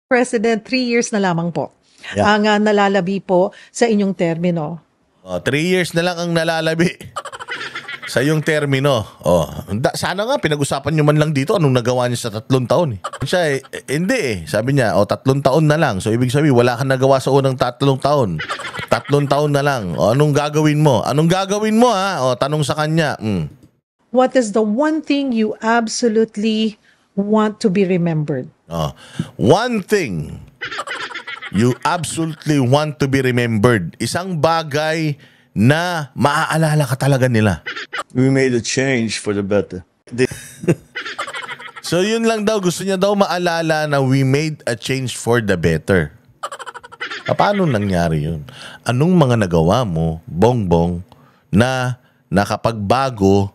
President, 3 years na lamang po Yeah. ang nalalabi po sa inyong termino. 3 years na lang ang nalalabi sa yung termino. Sana nga pinag-usapan nyo man lang dito anong nagawa niya sa 3 taon. Siya hindi eh. Sabi niya, 3 taon na lang. So ibig sabihin, wala kang nagawa sa unang 3 taon. 3 taon na lang. Anong gagawin mo? Anong gagawin mo ha? Tanong sa kanya. What is the one thing you absolutely want to be remembered? One thing you absolutely want to be remembered. Isang bagay na maaalala ka talaga nila. We made a change for the better. So yun lang daw, gusto niya daw maalala na we made a change for the better. Paano nangyari yun? Anong mga nagawa mo, Bongbong, na nakapagbago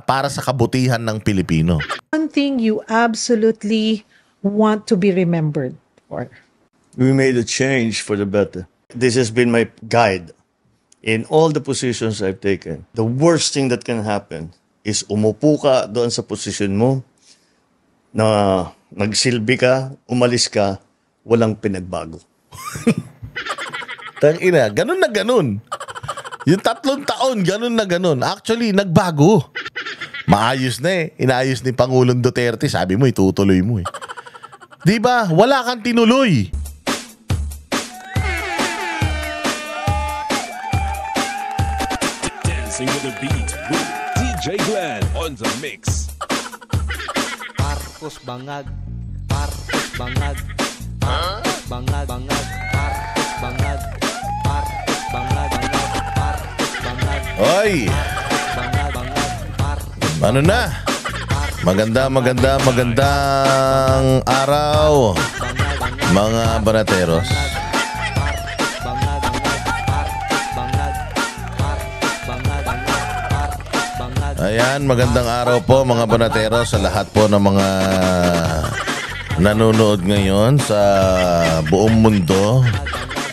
para sa kabutihan ng Pilipino? One thing you absolutely want to be remembered for? We made a change for the better. This has been my guide in all the positions I've taken. The worst thing that can happen is umupo ka doon sa posisyon mo na nagsilbi ka, umalis ka, walang pinagbago. Tangina, ganun na ganun. Yung 3 taon, ganun na ganun. Actually, nagbago. Maayos na eh. Inayos ni Pangulong Duterte. Sabi mo, itutuloy mo eh. Diba? Wala kang tinuloy. Dancing with the beat with DJ Glenn on the mix. Marcos Bangag, Marcos Bangag, Marcos Bangag, Bangag, Marcos Bangag, Marcos Bangag, Marcos Bangag, Oy! Bangag, Bangag, Marcos Ano na? Magandang araw, mga banateros. Ayan, magandang araw po mga banatero sa lahat po ng mga nanonood ngayon sa buong mundo.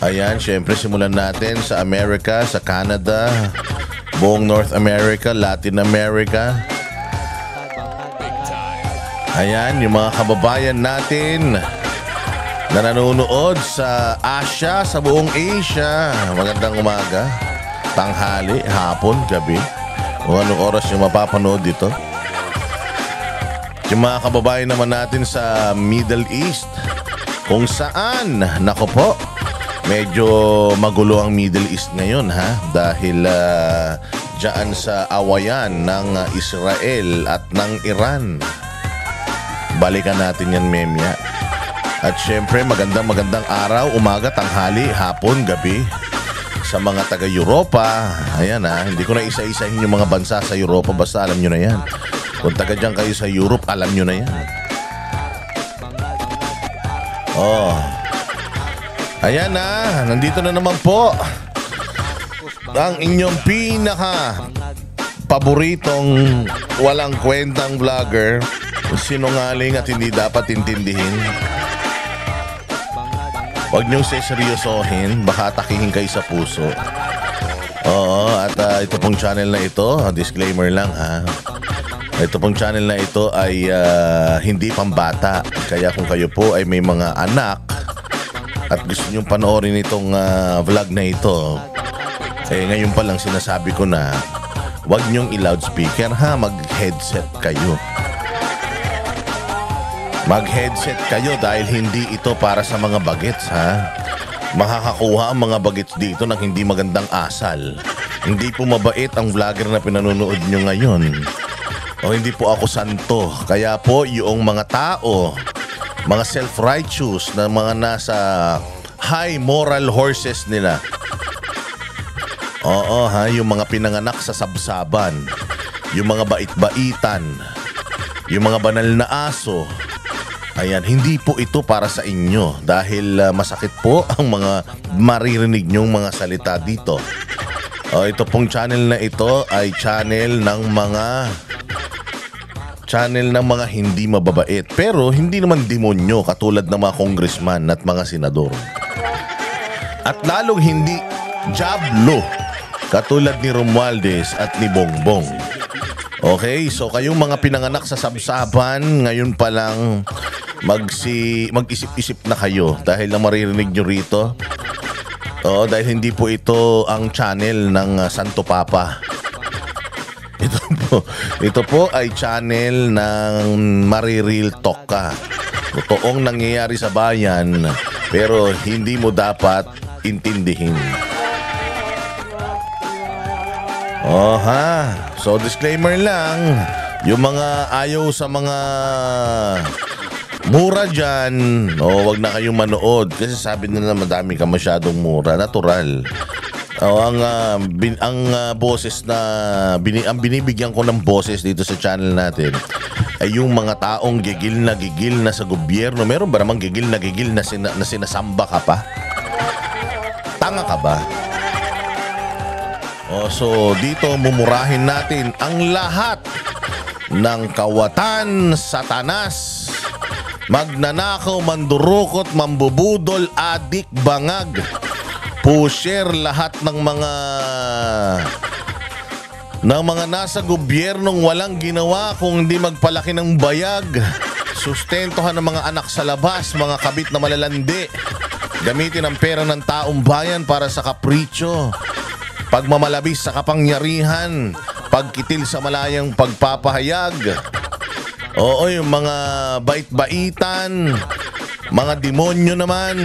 Ayan, syempre simulan natin sa America, sa Canada, buong North America, Latin America. Ayan, yung mga kababayan natin na nanonood sa Asia, sa buong Asia. Magandang umaga, tanghali, hapon, gabi. O anong oras yung mapapanood dito. Yung mga kababayan naman natin sa Middle East, kung saan, nako po, medyo magulo ang Middle East ngayon ha. Dahil dyan sa awayan ng Israel at ng Iran. Balikan natin yan memya. At syempre magandang araw, umaga, tanghali, hapon, gabi sa mga taga-Europa. Ayan hindi ko na isa-isahin yung mga bansa sa Europa, basta alam nyo na yan. Kung taga dyan kayo sa Europe, alam nyo na yan. Ayan nandito na naman po ang inyong paboritong walang kwentang vlogger, sinungaling at hindi dapat intindihin. Huwag niyong seryosohin, baka atakihin kayo sa puso. At ito pong channel na ito, disclaimer lang ha. Ito pong channel na ito ay hindi pambata. Kaya kung kayo po ay may mga anak at gusto niyong panoorin itong vlog na ito, ngayon pa lang sinasabi ko na huwag niyong i-loudspeaker ha, mag-headset kayo. Mag-headset kayo dahil hindi ito para sa mga bagets ha. Makakakuha ang mga bagets dito ng hindi magandang asal. Hindi po mabait ang vlogger na pinanonood nyo ngayon. Hindi po ako santo. Kaya po yung mga tao, mga self-righteous na mga nasa high moral horses nila. Yung mga pinanganak sa sabsaban, yung mga bait-baitan, yung mga banal na aso. Ayan, hindi po ito para sa inyo dahil masakit po ang mga maririnig nyong mga salita dito. Ito pong channel na ito ay channel ng mga hindi mababait. Pero hindi naman demonyo katulad ng mga congressman at mga senador. At lalong hindi jablo katulad ni Romualdez at ni Bongbong. Okay, so kayong mga pinanganak sa sabsaban, ngayon pa lang mag-isip-isip na kayo dahil lang maririnig nyo rito. Oo, dahil hindi po ito ang channel ng Santo Papa. Ito po ay channel ng Mariril Talk ka. Totoong nangyayari sa bayan pero hindi mo dapat intindihin. Oh ha. So disclaimer lang, yung mga ayaw sa mga mura dyan, wag na kayong manood kasi sabi nila madami ka masyadong mura. Natural. Ang boses na ang binibigyan ko ng boses dito sa channel natin ay yung mga taong gigil na sa gobyerno. Meron ba namang gigil na sinasamba ka pa? Tanga ka ba? So dito mumurahin natin ang lahat ng kawatan, satanas, magnanakaw, mandurukot, mambubudol, adik, bangag, pusher, lahat ng mga nasa gobyernong walang ginawa kung hindi magpalaki ng bayag, sustentuhan ng mga anak sa labas, mga kabit na malalandi, gamitin ang pera ng taong bayan para sa kapritsyo, pagmamalabis sa kapangyarihan, pagkitil sa malayang pagpapahayag. Oo, yung mga bait-baitan, mga demonyo naman,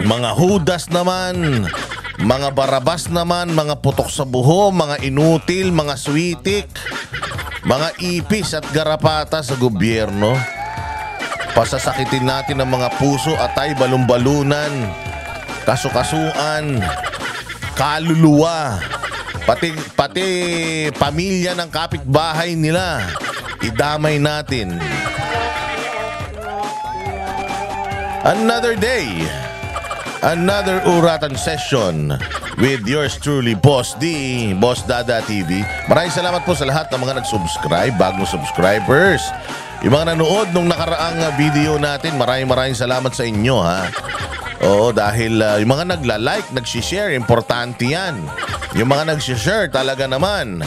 mga Judas naman, mga Barabas naman, mga putok sa buho, mga inutil, mga switik, mga ipis at garapata sa gobyerno. Pasasakitin natin ang mga puso, atay, balumbalunan, kasukasuan, kaluluwa, pati pamilya ng kapitbahay nila. Idamay natin. Another day, another uratan session with yours truly, Boss D, Boss Dada TV. Maraming salamat po sa lahat ng mga nag-subscribe, bagong subscribers. Yung mga nanood nung nakaraang video natin, maraming salamat sa inyo ha. Oo, dahil yung mga nagla-like, nag-share, importante yan. Yung mga nag-share talaga naman.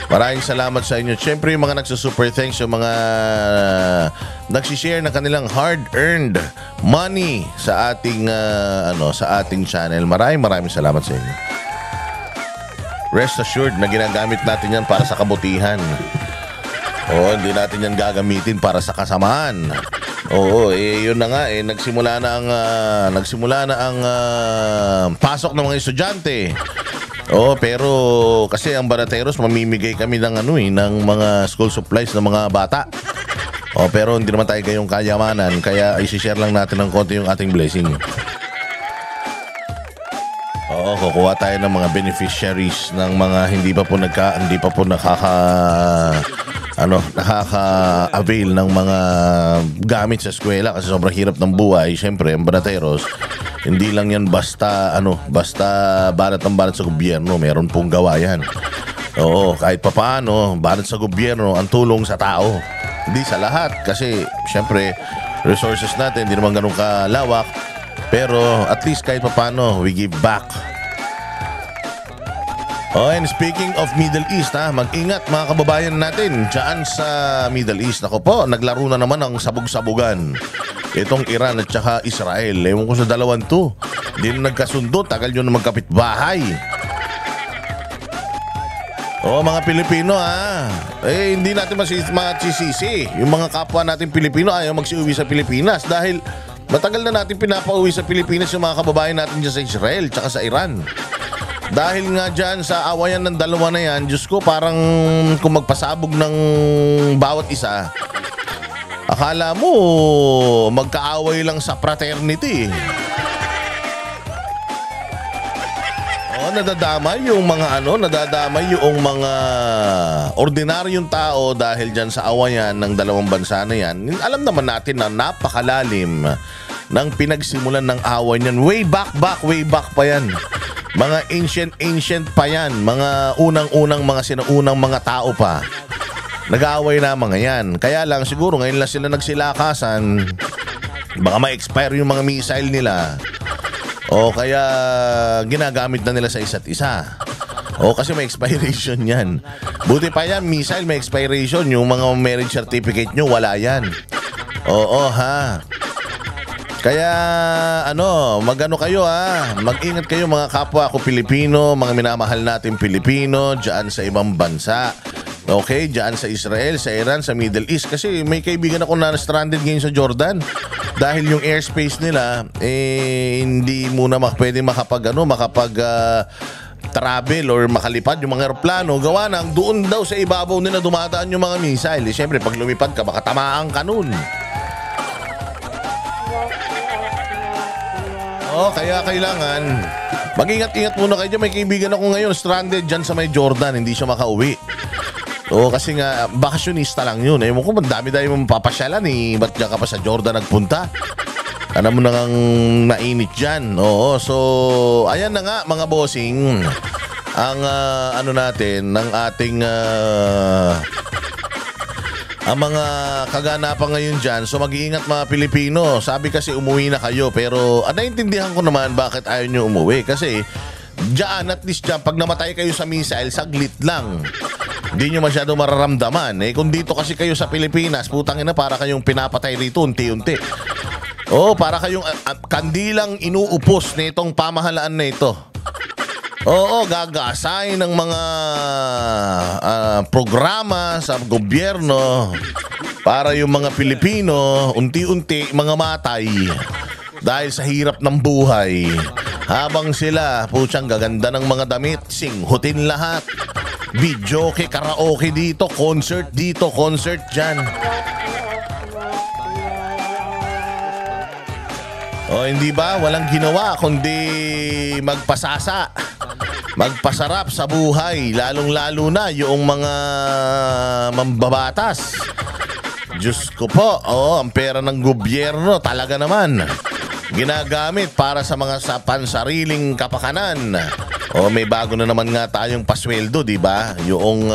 Maraming salamat sa inyo. Siyempre yung mga nagsusuper thanks, yung mga nag-share ng kanilang hard-earned money sa ating sa ating channel. Maraming salamat sa inyo. Rest assured na ginagamit natin yan para sa kabutihan. Oo, hindi natin yan gagamitin para sa kasamaan. Oo, yun na nga nagsimula na ang pasok ng mga estudyante. Oo, pero kasi ang Banateros mamimigay kami ng ng mga school supplies ng mga bata. Oh, pero hindi naman tayo gayong kayamanan, kaya i-share lang natin ng konti yung ating blessing. Oo, kukuha tayo ng mga beneficiaries ng mga hindi pa po nakaka-avail ng mga gamit sa eskwela kasi sobrang hirap ng buhay. Siyempre, ang Banateros, hindi lang yan basta banat sa gobyerno, meron pong gawa yan. Oo, kahit papaano, banat sa gobyerno ang tulong sa tao. Hindi sa lahat kasi siyempre resources natin hindi naman ganun kalawak, pero at least kahit papaano we give back. Oh, and speaking of Middle East, mag-ingat mga kababayan natin dyan sa Middle East. Ako po, naglaro na naman ang sabog-sabugan itong Iran at saka Israel. Ewan ko sa dalawan to, hindi na nagkasundo, tagal nyo na magkapitbahay. Oh, mga Pilipino hindi natin masisisi. Yung mga kapwa natin Pilipino ayaw magsiuwi sa Pilipinas dahil matagal na natin pinapauwi sa Pilipinas yung mga kababayan natin dyan sa Israel tsaka sa Iran. Dahil nga dyan sa awayan ng dalawa na yan, Diyos ko, parang kung magpasabog ng bawat isa, akala mo magkaaway lang sa fraternity. Nadadamay yung mga ordinaryong tao dahil dyan sa awayan ng dalawang bansa na yan. Alam naman natin na napakalalim ng pinagsimulan ng away niyan. Way back pa yan. Mga ancient pa yan. Mga unang mga sinaunang mga tao pa. Nag-aaway na mga yan. Kaya lang siguro ngayon lang sila nagsilakasan. Baka ma-expire yung mga missile nila. O kaya ginagamit na nila sa isa't isa. O kasi may expiration yan. Buti pa yan, missile may expiration. Yung mga marriage certificate nyo, wala yan. Oo, ha. Kaya magano kayo ha. Mag-ingat kayo mga kapwa ko Pilipino, mga minamahal natin Pilipino diyan sa ibang bansa. Okay, diyan sa Israel, sa Iran, sa Middle East kasi may kaibigan ako na stranded ngayon sa Jordan. Dahil yung airspace nila hindi muna pwede makapag travel or makalipad yung mga eroplano, gawa ng doon daw sa ibabaw nila dumadaan yung mga missile. Siyempre, pag lumipad ka, baka tamaan ka nun. Kaya kailangan mag-ingat-ingat muna kayo dyan. May kaibigan ako ngayon, stranded dyan sa may Jordan, hindi siya makauwi. Kasi nga, bakasyonista lang yun. Ewan ko, dami-dami mong papasyalan ba't dyan ka pa sa Jordan nagpunta? Alam mo na ngang nainit dyan. So, ayan na nga mga bossing. Ang natin, ng ating ang mga kaganapan ngayon dyan. So mag-iingat mga Pilipino. Sabi kasi umuwi na kayo. Pero naintindihan ko naman bakit ayaw nyo umuwi. Kasi dyan, at least dyan, pag namatay kayo sa missile, saglit lang. Hindi nyo masyado mararamdaman. Kung dito kasi kayo sa Pilipinas, putangin na para kayong pinapatay rito unti-unti. Para kayong kandilang inuupos nitong pamahalaan na ito. Gagasay ng mga programa sa gobyerno para yung mga Pilipino unti-unti mga matay dahil sa hirap ng buhay. Habang sila, putyang gaganda ng mga damit, singhutin lahat. Videoke, karaoke dito, concert dyan. Hindi ba? Walang ginawa kundi magpasasa. Magpasarap sa buhay, lalong-lalo na yung mga mambabatas. Diyos ko po, ang pera ng gobyerno talaga naman ginagamit para sa mga pansariling kapakanan. May bago na naman nga tayong pasweldo, di ba? Yung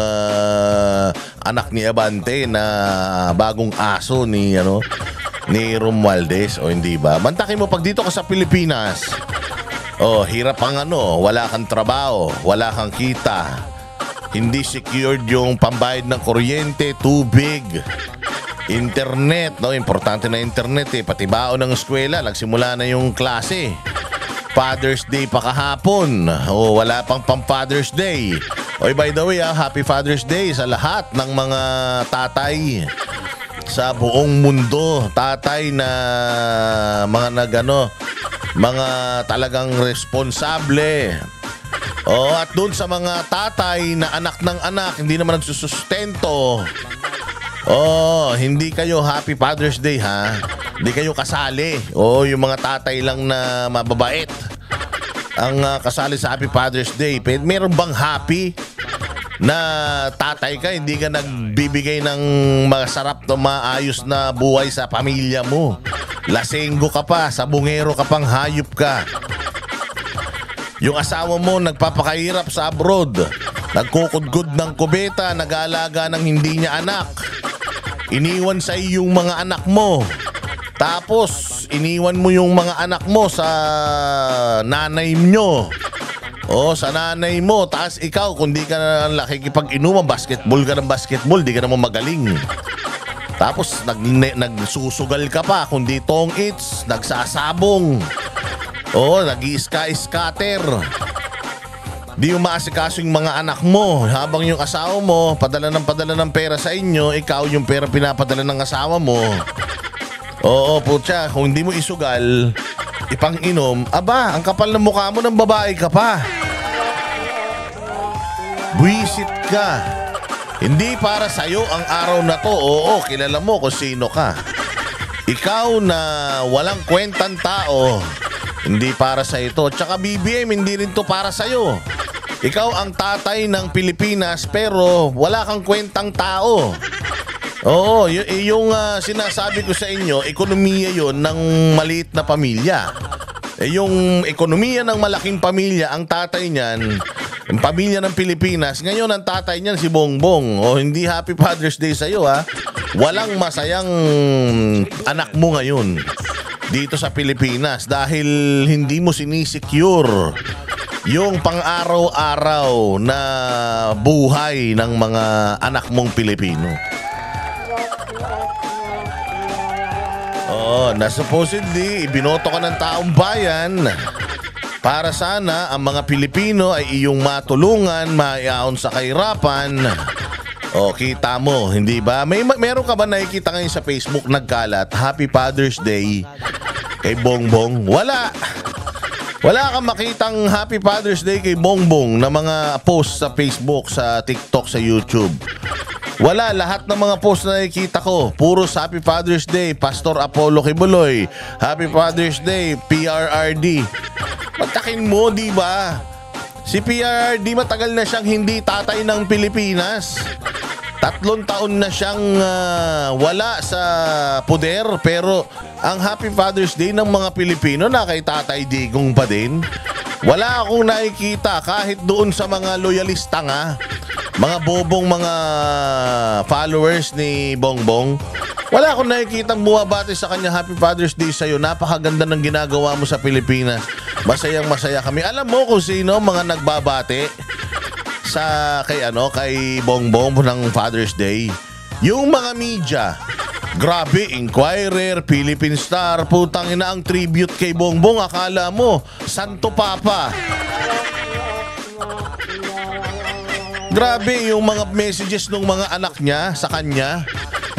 anak ni Abante na bagong aso ni Romualdez, hindi ba? Mantakin mo pag dito ka sa Pilipinas. Hirap ang wala kang trabaho, wala kang kita. Hindi secured yung pambayad ng kuryente, tubig, internet, importante na internet pati baon ng eskwela, nagsimula na yung klase. Father's Day pa kahapon. Wala pang Father's Day. By the way, Happy Father's Day sa lahat ng mga tatay sa buong mundo. Tatay na mga talagang responsable. At doon sa mga tatay na anak ng anak, hindi naman nagsusustento. Hindi kayo Happy Father's Day, ha? Hindi kayo kasali. Yung mga tatay lang na mababait ang kasali sa Happy Father's Day. Meron bang happy na tatay ka, hindi ka nagbibigay ng masarap na maayos na buhay sa pamilya mo? Lasenggo ka pa, sabungero ka pang, hayop ka. Yung asawa mo nagpapakahirap sa abroad, nagkukudgod ng kubeta, nag-aalaga ng hindi niya anak. Iniwan sa iyo yung mga anak mo. Tapos iniwan mo yung mga anak mo sa nanay nyo. Sa nanay mo. Taas ikaw, kung di ka na nakikipag-inuman, basketball ka ng basketball, di ka naman magaling. Tapos nagsusugal ka pa, kundi tong its, nagsasabong. Nag-i-scatter. Di yung maasikaso yung mga anak mo. Habang yung asawa mo, padala ng pera sa inyo, ikaw yung pera pinapadala ng asawa mo. Putya, kung hindi mo isugal, ipang-inom, ang kapal ng mukha mo ng babae ka pa. Buisit ka. Hindi para sa'yo ang araw na to. Kilala mo kung sino ka. Ikaw na walang kwentang tao, hindi para sa ito. Tsaka BBM, hindi rin to para sa'yo. Ikaw ang tatay ng Pilipinas pero wala kang kwentang tao. Yung sinasabi ko sa inyo, ekonomiya yon ng maliit na pamilya. Yung ekonomiya ng malaking pamilya, ang tatay niyan, ang pamilya ng Pilipinas, ngayon ang tatay niyan si Bongbong. Hindi Happy Father's Day sa'yo, ha? Walang masayang anak mo ngayon dito sa Pilipinas dahil hindi mo sinisecure yung pang-araw-araw na buhay ng mga anak mong Pilipino. Oo, na supposedly ibinoto ka ng taong bayan para sana ang mga Pilipino ay iyong matulungan, maiahon sa kahirapan. O, kita mo, hindi ba? Meron ka ba nakikita ngayon sa Facebook nagkalat, Happy Father's Day kay Bongbong? Wala. Wala kang makitang Happy Father's Day kay Bongbong na mga post sa Facebook, sa TikTok, sa YouTube. Wala, lahat ng mga post na nakikita ko, puros Happy Father's Day, Pastor Apollo Kibuloy, Happy Father's Day, PRRD. Magtakin mo, di ba? Si PRRD matagal na siyang hindi tatay ng Pilipinas. 3 taon na siyang wala sa poder, pero ang Happy Father's Day ng mga Pilipino na kay Tatay Digong pa din. Wala akong nakikita kahit doon sa mga loyalista nga, mga bobong mga followers ni Bongbong. Wala akong nakikita bumabati sa kanya, Happy Father's Day sa'yo. Napakaganda ng ginagawa mo sa Pilipinas. Masayang masaya kami. Alam mo kung sino mga nagbabati sa kay Bongbong ng Father's Day? Yung mga media. Grabe, Inquirer, Philippine Star, putang ina ang tribute kay Bongbong. Akala mo, Santo Papa. Grabe yung mga messages ng mga anak niya sa kanya.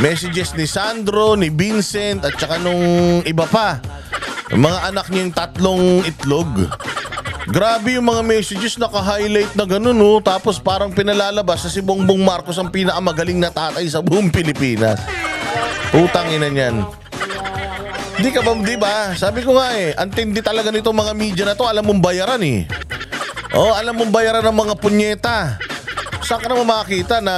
Messages ni Sandro, ni Vincent, at saka nung iba pa. Mga anak niyang 3 itlog. Grabe yung mga messages, naka-highlight na gano'n, no? Tapos parang pinalalabas na si Bongbong Marcos ang pinakamagaling na tatay sa buong Pilipinas. Utang ina niyan. Di ba? Sabi ko nga ang tindi talaga nito mga media na to, alam mong bayaran eh. Oh, alam mong bayaran ng mga punyeta. Saan ka naman makakita na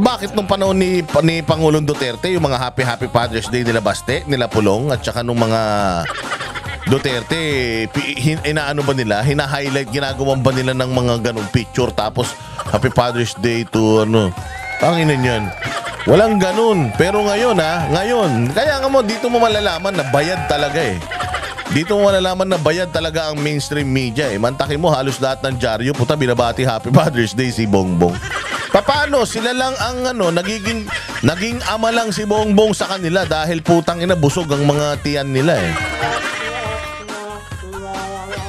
bakit nung panahon ni Pangulong Duterte, yung mga Happy Father's Day nila Baste, nila Pulong, at saka nung mga Duterte, inaano ba nila, hina-highlight, ginagawan ba nila ng mga ganong picture, tapos Happy Father's Day to tanginin yan. Walang ganun. Pero ngayon kaya nga mo, dito mo malalaman na bayad talaga eh. Dito mo malalaman na bayad talaga ang mainstream media eh. Mantakin mo, halos lahat ng dyaryo, puta, binabati Happy Father's Day si Bongbong. Paano? Sila lang ang naging ama lang si Bongbong sa kanila dahil putang ina busog ang mga tiyan nila eh.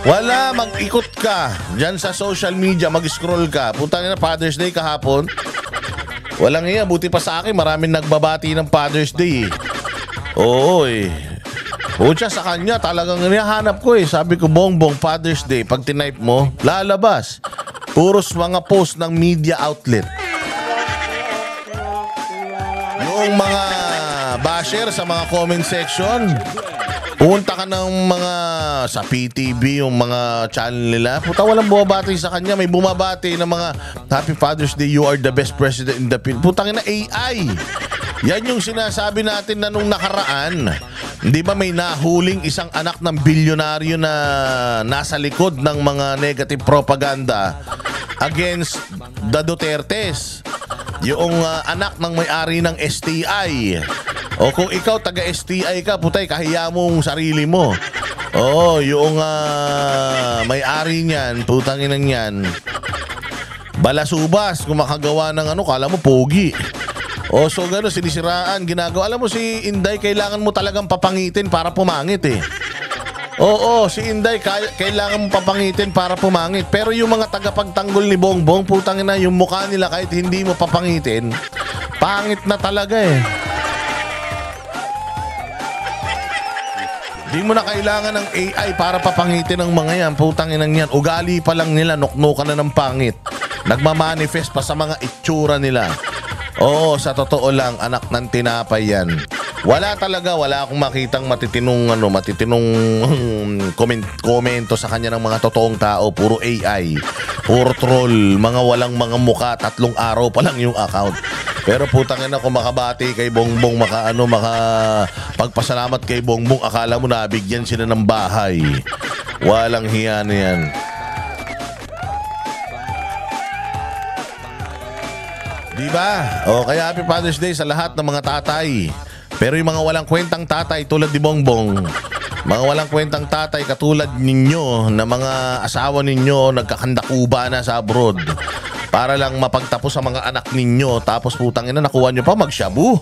Wala, mag-ikot ka dyan sa social media, mag-scroll ka. Putang ina, Father's Day kahapon. Walang iya, buti pa sa akin, maraming nagbabati ng Father's Day eh. Oo eh. Pucha, sa kanya talagang hinahanap ko eh. Sabi ko, Bongbong Father's Day. Pag tinype mo, lalabas. Puros mga post ng media outlet. Yung mga basher sa mga comment section, pumunta ka ng mga sa PTV, yung mga channel nila. Puta, walang bumabati sa kanya. May bumabati ng mga Happy Father's Day, you are the best president in the Philippines. Putang ina, AI. Yan yung sinasabi natin na nung nakaraan. Di ba may nahuling isang anak ng bilyonaryo na nasa likod ng mga negative propaganda against the Dutertes? Yung anak ng may-ari ng STI. O kung ikaw taga-STI ka, putay, kahiya mong sarili mo. Oo, yung may-ari niyan, putang inang yan, balasubas, kung makagawa ng kala mo pogi. O so gano'n, sinisiraan, ginagawa. Alam mo si Inday, kailangan mo talagang papangitin para pumangit eh. Oo, si Inday, kailangan mo papangitin para pumangit. Pero yung mga tagapagtanggol ni Bongbong, putang ina, yung mukha nila kahit hindi mo papangitin, pangit na talaga eh. Di mo na kailangan ng AI para papangitin ang mga yan. Putang inang yan, ugali pa lang nila, nuknukan na ng pangit. Nagmamanifest pa sa mga itsura nila. Oo, sa totoo lang, anak ng tinapay yan. Wala akong makitang matitinong komento sa kanya ng mga totoong tao. Puro AI, puro troll, mga walang mga muka, 3 araw pa lang yung account. Pero putang ina, kung makabati kay Bongbong, pagpasalamat kay Bongbong, akala mo nabigyan sila ng bahay. Walang hiya na yan. Diba? O kaya Happy Father's Day sa lahat ng mga tatay. Pero yung mga walang kwentang tatay tulad ni Bongbong, mga walang kwentang tatay katulad ninyo na mga asawa ninyo nagkakandakuba na sa abroad para lang mapagtapos sa mga anak ninyo, tapos putang ina nakuha nyo pa magshabu.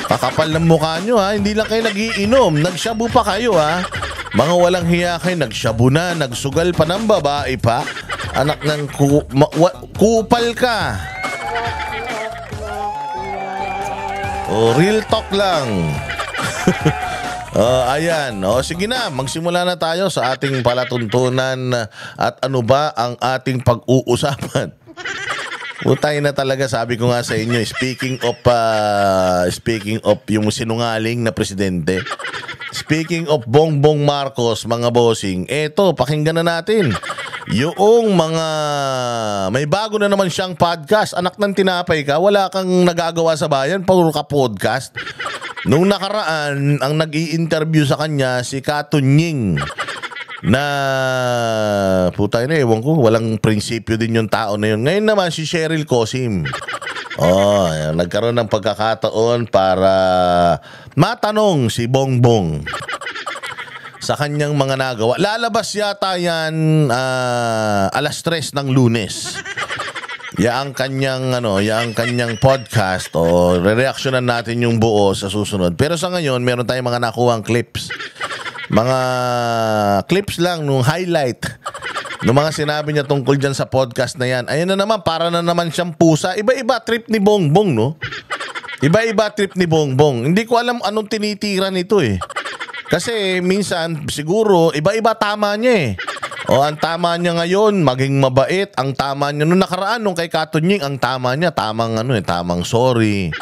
Kakapal ng mukha nyo ha. Hindi lang kayo nagiinom. Nagshabu pa kayo ha. Mga walang hiya kayo. Nagshabu na. Nagsugal pa ng babae pa. Anak ng kupal ka. Real talk lang. Ayan. Sige na. Magsimula na tayo sa ating palatuntunan. At ano ba ang ating pag-uusapan? Utay na talaga, sabi ko nga sa inyo, speaking of yung sinungaling na presidente, speaking of Bongbong Marcos, mga bossing, eto, pakinggan na natin. Yung mga, may bago na naman siyang podcast, anak ng tinapay ka, wala kang nagagawa sa bayan, puro ka podcast. Nung nakaraan, ang nag-i-interview sa kanya, si Katunying, na putay na ewan ko, walang prinsipyo din yung tao na yun. Ngayon naman si Cheryl Cosim, nagkaroon ng pagkakataon para matanong si Bongbong sa kanyang mga nagawa. Lalabas yata yan alas 3 ng Lunes. Yaang kanyang podcast, re-reactionan natin yung buo sa susunod. Pero sa ngayon, meron tayong mga nakuhang clips. Mga clips lang nung highlight nung mga sinabi niya tungkol dyan sa podcast na yan. Ayun na naman, para na naman siyang pusa. Iba-iba trip ni Bongbong, no? Iba-iba trip ni Bongbong. Hindi ko alam anong tinitira nito eh. Kasi minsan, siguro, iba-iba tama niya eh. Ang tama niya ngayon, maging mabait. Ang tama niya, nung nakaraan, nung kay Katunying, ang tama niya, tamang sorry.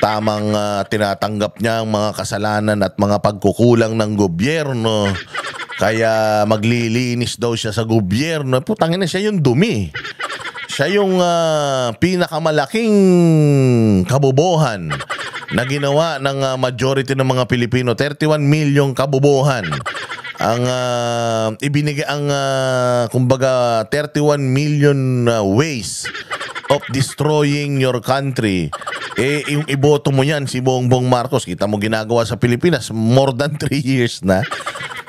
Tamang tinatanggap niya ang mga kasalanan at mga pagkukulang ng gobyerno. Kaya maglilinis daw siya sa gobyerno. Putangin na, siya yung dumi. Siya yung pinakamalaking kabobohan na ginawa ng majority ng mga Pilipino. 31 milyong kabobohan ang ibinigay, ang kumbaga 31 million ways of destroying your country. Yung iboto mo yan, si Bongbong Marcos, kita mo ginagawa sa Pilipinas, more than 3 years na.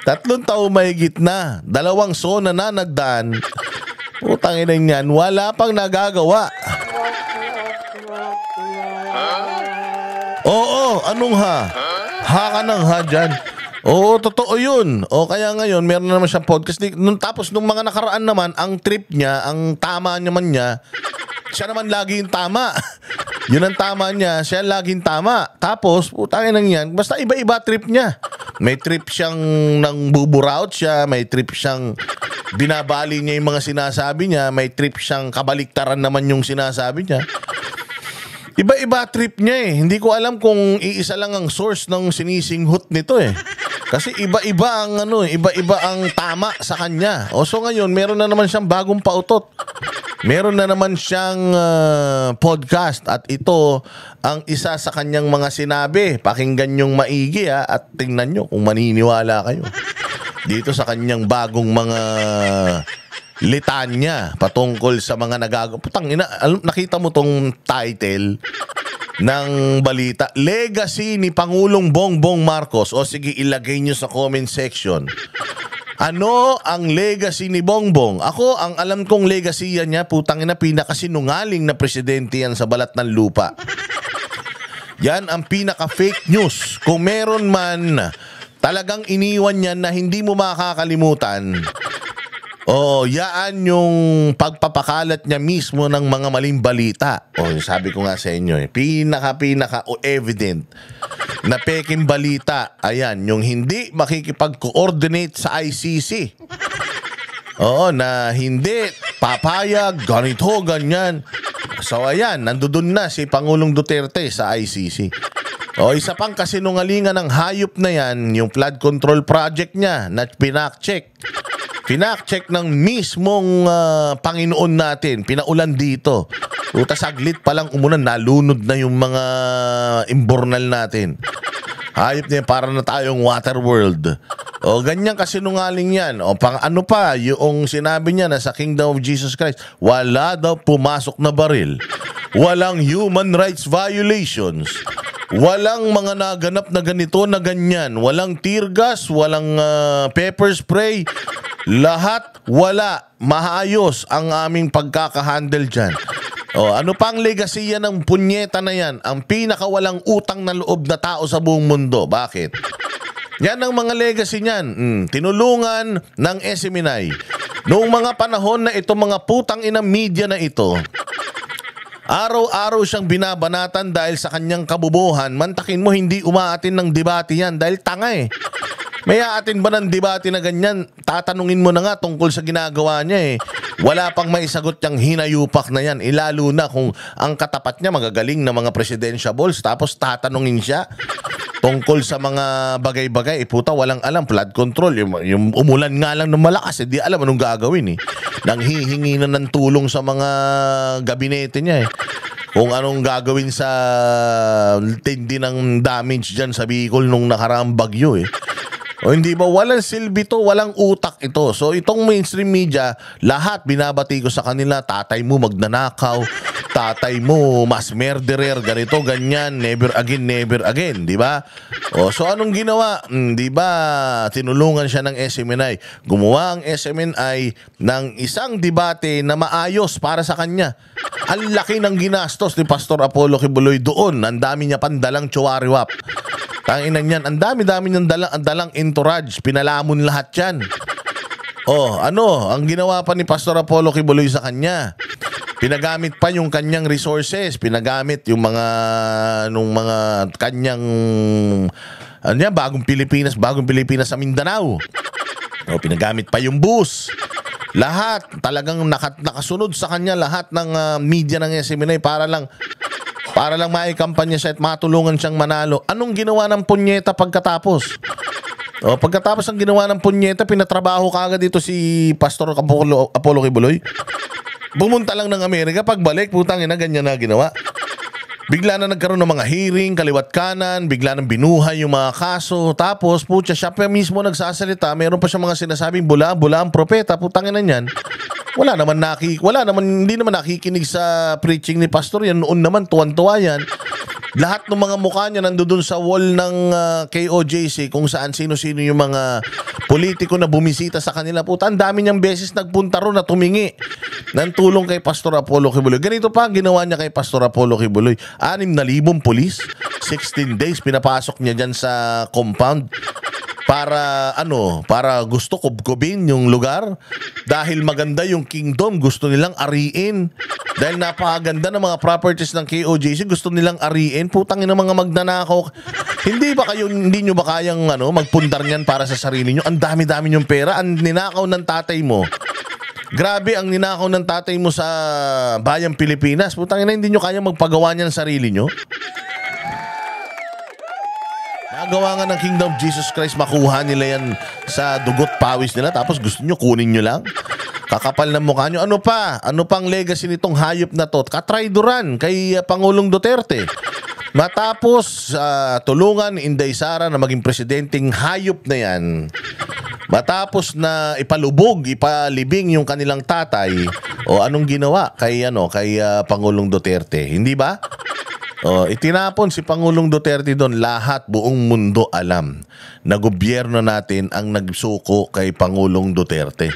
3 taon mahigit na. 2 sona na nagdaan. Utangin na yan, wala pang nagagawa. Oo, anong ha? Ha ka nang ha dyan? Oo, totoo yun. Kaya ngayon, meron na naman siyang podcast. Tapos nung mga nakaraan naman, ang trip niya, ang tama naman niya, siya naman lagi yung tama. Yun ang tama niya, siya laging tama. Tapos, putangin lang yan, basta iba-iba trip niya. May trip siyang nang buburaut siya, may trip siyang binabali niya yung mga sinasabi niya, may trip siyang kabaliktaran naman yung sinasabi niya. Iba-iba trip niya eh. Hindi ko alam kung iisa lang ang source ng sinisinghot nito eh. Kasi iba-iba ang iba-iba ang tama sa kanya. So ngayon, meron na naman siyang bagong pautot. Meron na naman siyang podcast at ito ang isa sa kanyang mga sinabi. Pakinggan niyong maigi at tingnan niyo kung maniniwala kayo. Dito sa kanyang bagong mga litanya patungkol sa mga nagagawa. Nakita mo tong title ng balita, Legacy ni Pangulong Bongbong Marcos. Sige, ilagay niyo sa comment section. Ano ang legacy ni Bongbong? Ako, ang alam kong legacy niya, pinakasinungaling na presidente yan sa balat ng lupa. Yan ang pinaka-fake news. Kung meron man talagang iniwan yan na hindi mo makakalimutan, yaan yung pagpapakalat niya mismo ng mga maling balita. Sabi ko nga sa inyo, pinaka evident na peking balita, ayan, yung hindi makikipag-coordinate sa ICC. Na hindi papayag, ganito, ganyan. So ayan, nandoon na si Pangulong Duterte sa ICC. Isa pang kasinungalingan ng hayop na yan, yung flood control project niya na pinack-check. Pinack-check ng mismong Panginoon natin, pinaulan dito. Saglit pa lang umulan, nalunod na yung mga imbornal natin. Hayop niya, para na tayong water world. Ganyan kasinungaling yan. Ano pa, yung sinabi niya na sa Kingdom of Jesus Christ, wala daw pumasok na baril. Walang human rights violations. Walang mga naganap na ganito na ganyan. Walang tear gas, walang pepper spray. Lahat wala. Maayos ang aming pagkakahandle dyan. Ano pang legacy yan ng punyeta na yan? Ang pinakawalang utang na loob na tao sa buong mundo. Bakit? Yan ang mga legacy niyan. Tinulungan ng SMNI. Noong mga panahon na ito, mga putang inang media na ito, araw-araw siyang binabanatan dahil sa kanyang kabubuhan. Mantakin mo, hindi umaatin ng debate yan dahil tanga eh. May aatin ba ng debate na ganyan? Tatanungin mo na nga tungkol sa ginagawa niya eh. Wala pang maisagot yung hinayupak na yan. Ilalo na kung ang katapat niya magagaling na mga presidentiables tapos tatanungin siya tungkol sa mga bagay-bagay. Puta, walang alam. Flood control. Yung umulan nga lang ng malakas. Di alam anong gagawin eh. Nanghihingi na ng tulong sa mga gabinete niya eh. Kung anong gagawin sa tindi ng damage dyan sa Bicol nung nakaraang bagyo eh. O hindi ba, walang silbi to, walang utak ito. So itong mainstream media, lahat binabati ko sa kanila, tatay mo magnanakaw, tatay mo mas murderer, ganito, ganyan, never again, di ba? So anong ginawa? Di ba, tinulungan siya ng SMNI. Gumawa ang SMNI ng isang debate na maayos para sa kanya. Ang laki ng ginastos ni Pastor Apollo Kibuloy doon. Ang dami niya pandalang chuwariwap. Tanginan yan, ang dami-dami niyang dalang entourage, pinalamon lahat yan. Ang ginawa pa ni Pastor Apollo Kibuloy sa kanya, pinagamit pa yung kanyang resources, pinagamit yung mga kanyang bagong Pilipinas sa Mindanao. Pinagamit pa yung bus. Lahat, talagang nakasunod sa kanya lahat ng media ng SMNI para lang maikampanya siya at matulungan siyang manalo. Anong ginawa ng punyeta pagkatapos? Pagkatapos ang ginawa ng punyeta, pinatrabaho kaagad dito si Pastor Apollo Kibuloy. Bumunta lang ng Amerika, pagbalik, putang ina, ganyan na ginawa. Bigla na nagkaroon ng mga hearing, kaliwat kanan, bigla nang binuhay yung mga kaso. Tapos, siya pa mismo nagsasalita, meron pa siyang mga sinasabing bula ang propeta, putang ina niyan. Hindi naman nakikinig sa preaching ni Pastor yan. Noon naman, tuwan-tuwa yan. Lahat ng mga mukha niya nandoon sa wall ng KOJC kung saan sino-sino yung mga politiko na bumisita sa kanila. Puta, ang dami niyang beses nagpunta ron na tumingi ng tulong kay Pastor Apollo Kibuloy. Ganito pa ang ginawa niya kay Pastor Apollo Kibuloy. 6,000 pulis, 16 days pinapasok niya dyan sa compound. Para gusto kubkubin yung lugar. Dahil maganda yung kingdom, gusto nilang ariin. Dahil napakaganda ng mga properties ng KOJC, gusto nilang ariin. Putangin ng mga magnanakaw. Hindi nyo ba kayang magpundar niyan para sa sarili nyo? Ang dami-dami nyong pera. Ang ninakaw ng tatay mo. Grabe ang ninakaw ng tatay mo sa bayang Pilipinas. Putangin na, hindi nyo kayang magpagawa niyan sa sarili nyo. Nagawa nga ng Kingdom of Jesus Christ, makuha nila yan sa dugot pawis nila, tapos gusto nyo kunin nyo lang. Kakapal ng mukha nyo. Ano pa? Ano pang legacy nitong hayop na to? Katrayduran kay Pangulong Duterte. Matapos tulungan ni Inday Sara na maging presidenteng hayop na yan, matapos na ipalibing yung kanilang tatay, anong ginawa kay Pangulong Duterte? Hindi ba? Itinapon si Pangulong Duterte doon. Lahat, buong mundo alam na gobyerno natin ang nagsuko kay Pangulong Duterte.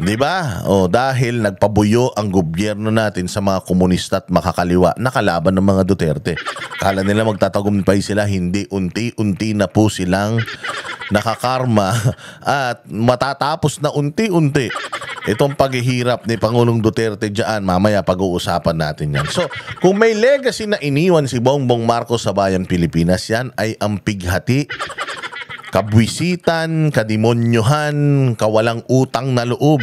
Di ba? Dahil nagpabuyo ang gobyerno natin sa mga komunista at makakaliwa na kalaban ng mga Duterte. Kala nila magtatagumpay sila, hindi, unti-unti na po silang nakakarma at matatapos na unti-unti itong paghihirap ni Pangulong Duterte dyan. Mamaya pag-uusapan natin yan. So, kung may legacy na iniwan si Bongbong Marcos sa bayang Pilipinas, yan ay ang pighati, kabwisitan, kadimonyohan, kawalang utang na loob,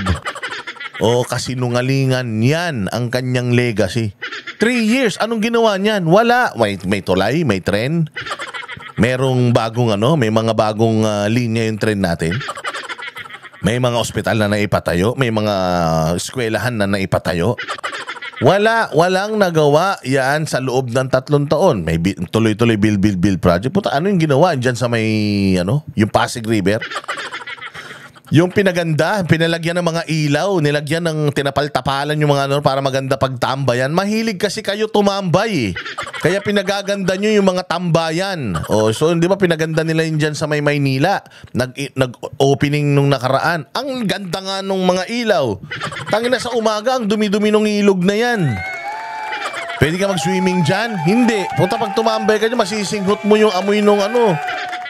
o kasinungalingan. Yan ang kanyang legacy. 3 years, anong ginawa niyan? Wala. May tulay, may tren. Merong bagong may mga bagong linya yung tren natin. May mga ospital na naipatayo, may mga eskwelahan na naipatayo. Walang nagawa yan sa loob ng 3 taon. May tuloy-tuloy build project. Puta, ano yung ginawa dyan sa may, yung Pasig River? Yung pinalagyan ng mga ilaw, nilagyan ng tinapal-tapalan yung mga para maganda pagtambayan. Mahilig kasi kayo tumambay eh. Kaya pinagaganda nyo yung mga tambayan. So di ba pinaganda nila yun dyan sa may Maynila? Nag-opening nung nakaraan. Ang ganda nga nung mga ilaw. Tangina sa umaga, ang dumi-dumi nung ilog na yan. Pwede ka mag-swimming dyan? Hindi. Puta, pag tumambay ka dyan, masisinghot mo yung amoy nung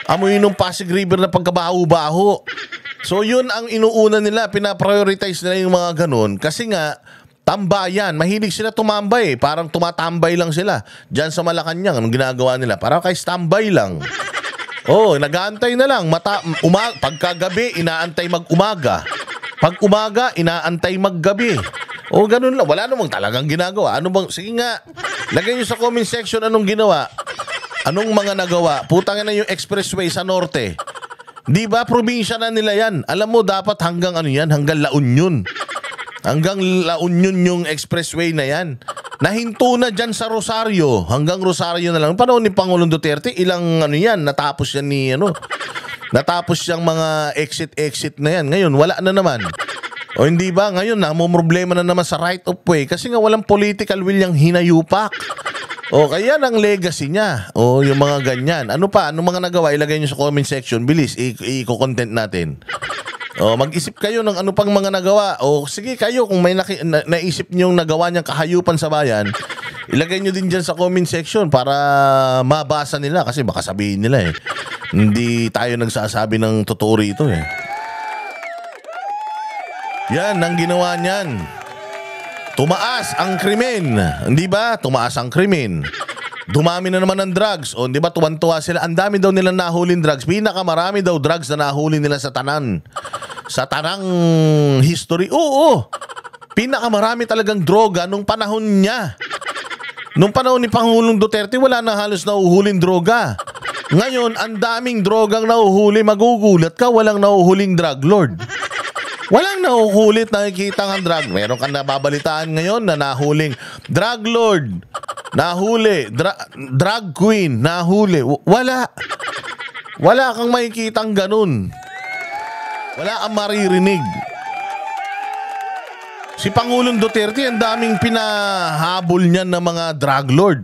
amoy nung Pasig River na pagkabaho-baho. So yun ang inuuna nila, pinaprioritize nila yung mga ganun. Kasi nga, tambayan. Mahilig sila tumambay. Parang tumatambay lang sila. Diyan sa Malacanang, anong ginagawa nila? Parang kay standby lang. Oh, nag-aantay na lang. Pagkagabi, inaantay mag-umaga. Pag umaga, inaantay mag-gabi. O ganun lang. Wala namang talagang ginagawa. Ano bang, sige nga, lagay nyo sa comment section anong ginawa. Anong mga nagawa. Putangin na yung expressway sa norte. Di ba, probinsya na nila yan. Alam mo, dapat hanggang ano yan, hanggang La Union. Hanggang La Union yung expressway na yan. Nahinto na dyan sa Rosario. Hanggang Rosario na lang. Panahon ni Pangulong Duterte, ilang ano yan, natapos yan ni ano. Natapos yung mga exit na yan. Ngayon, wala na naman. O hindi ba? Ngayon, namumroblema na naman sa right of way kasi nga walang political will yung hinayupak. O kaya ang legacy niya. O yung mga ganyan. Ano pa? Ano mga nagawa? Ilagay nyo sa comment section. Bilis, i-content natin. O mag-isip kayo ng ano pang mga nagawa. O sige kayo, kung may naisip nyo nagawa niyang kahayupan sa bayan, ilagay nyo din dyan sa comment section para mabasa nila. Kasi baka sabihin nila hindi tayo nagsasabi ng totoo rito Yan ang ginawa niyan. Tumaas ang krimen. Hindi ba? Tumaas ang krimen. Dumami na naman ang drugs. O, di ba, tuwan-tuwa sila. Ang dami daw nilang nahulin drugs. Pinakamarami daw drugs na nahuli nila sa tanan. Sa tanang history. Oo. Pinakamarami talagang droga nung panahon niya. Nung panahon ni Pangulong Duterte, wala na halos nahuhuling droga. Ngayon, ang daming drogang nahuhuli. Magugulat ka, walang nahuhuling drug lord. Walang nahuhulit nakikita ng drug. Meron kang nababalitaan ngayon na nahuling drug lord, nahuli, drug queen, nahuli. Wala. Wala kang makikitang ganun. Wala kang maririnig. Si Pangulong Duterte, ang daming pinahabol niyan ng mga drug lord.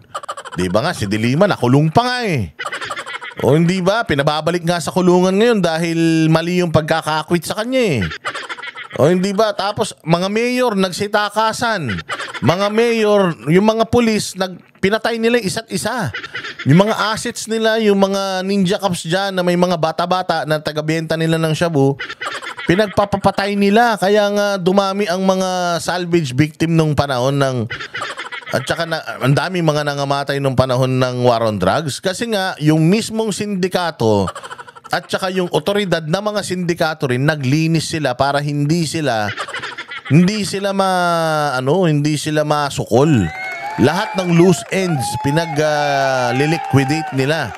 Di ba nga, si Dilima nakulong pa nga O hindi ba, pinababalik nga sa kulungan ngayon dahil mali yung pagkakakwit sa kanya O hindi ba? Tapos mga mayor nagsitakasan. Mga mayor, yung mga pulis, pinatay nila isa't isa. Yung mga assets nila, yung mga ninja cops dyan na may mga bata-bata na tagabenta nila ng shabu, pinagpapapatay nila. Kaya nga dumami ang mga salvage victim nung panahon ng... At saka ang dami mga nangamatay nung panahon ng war on drugs. Kasi nga, yung mismong sindikato... At saka yung otoridad na mga sindikato rin naglinis sila para hindi sila masukol. Lahat ng loose ends pinag-liquidate nila.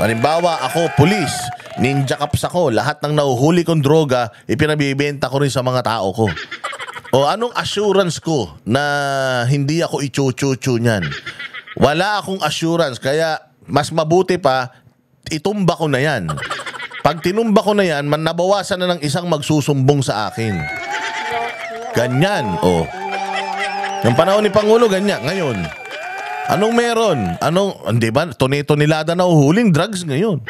Halimbawa, ako pulis, ninja cops ako, lahat ng nahuhuli kong droga ipinabibenta ko rin sa mga tao ko. O anong assurance ko na hindi ako ichuchuchu niyan? Wala akong assurance kaya mas mabuti pa itumba ko na yan. Pag tinumba ko na yan, nabawasan na ng isang magsusumbong sa akin. Ganyan, Yung panahon ni Pangulo, ganyan. Ngayon, anong meron? Di ba, Tone-tonelada na uhuling drugs ngayon.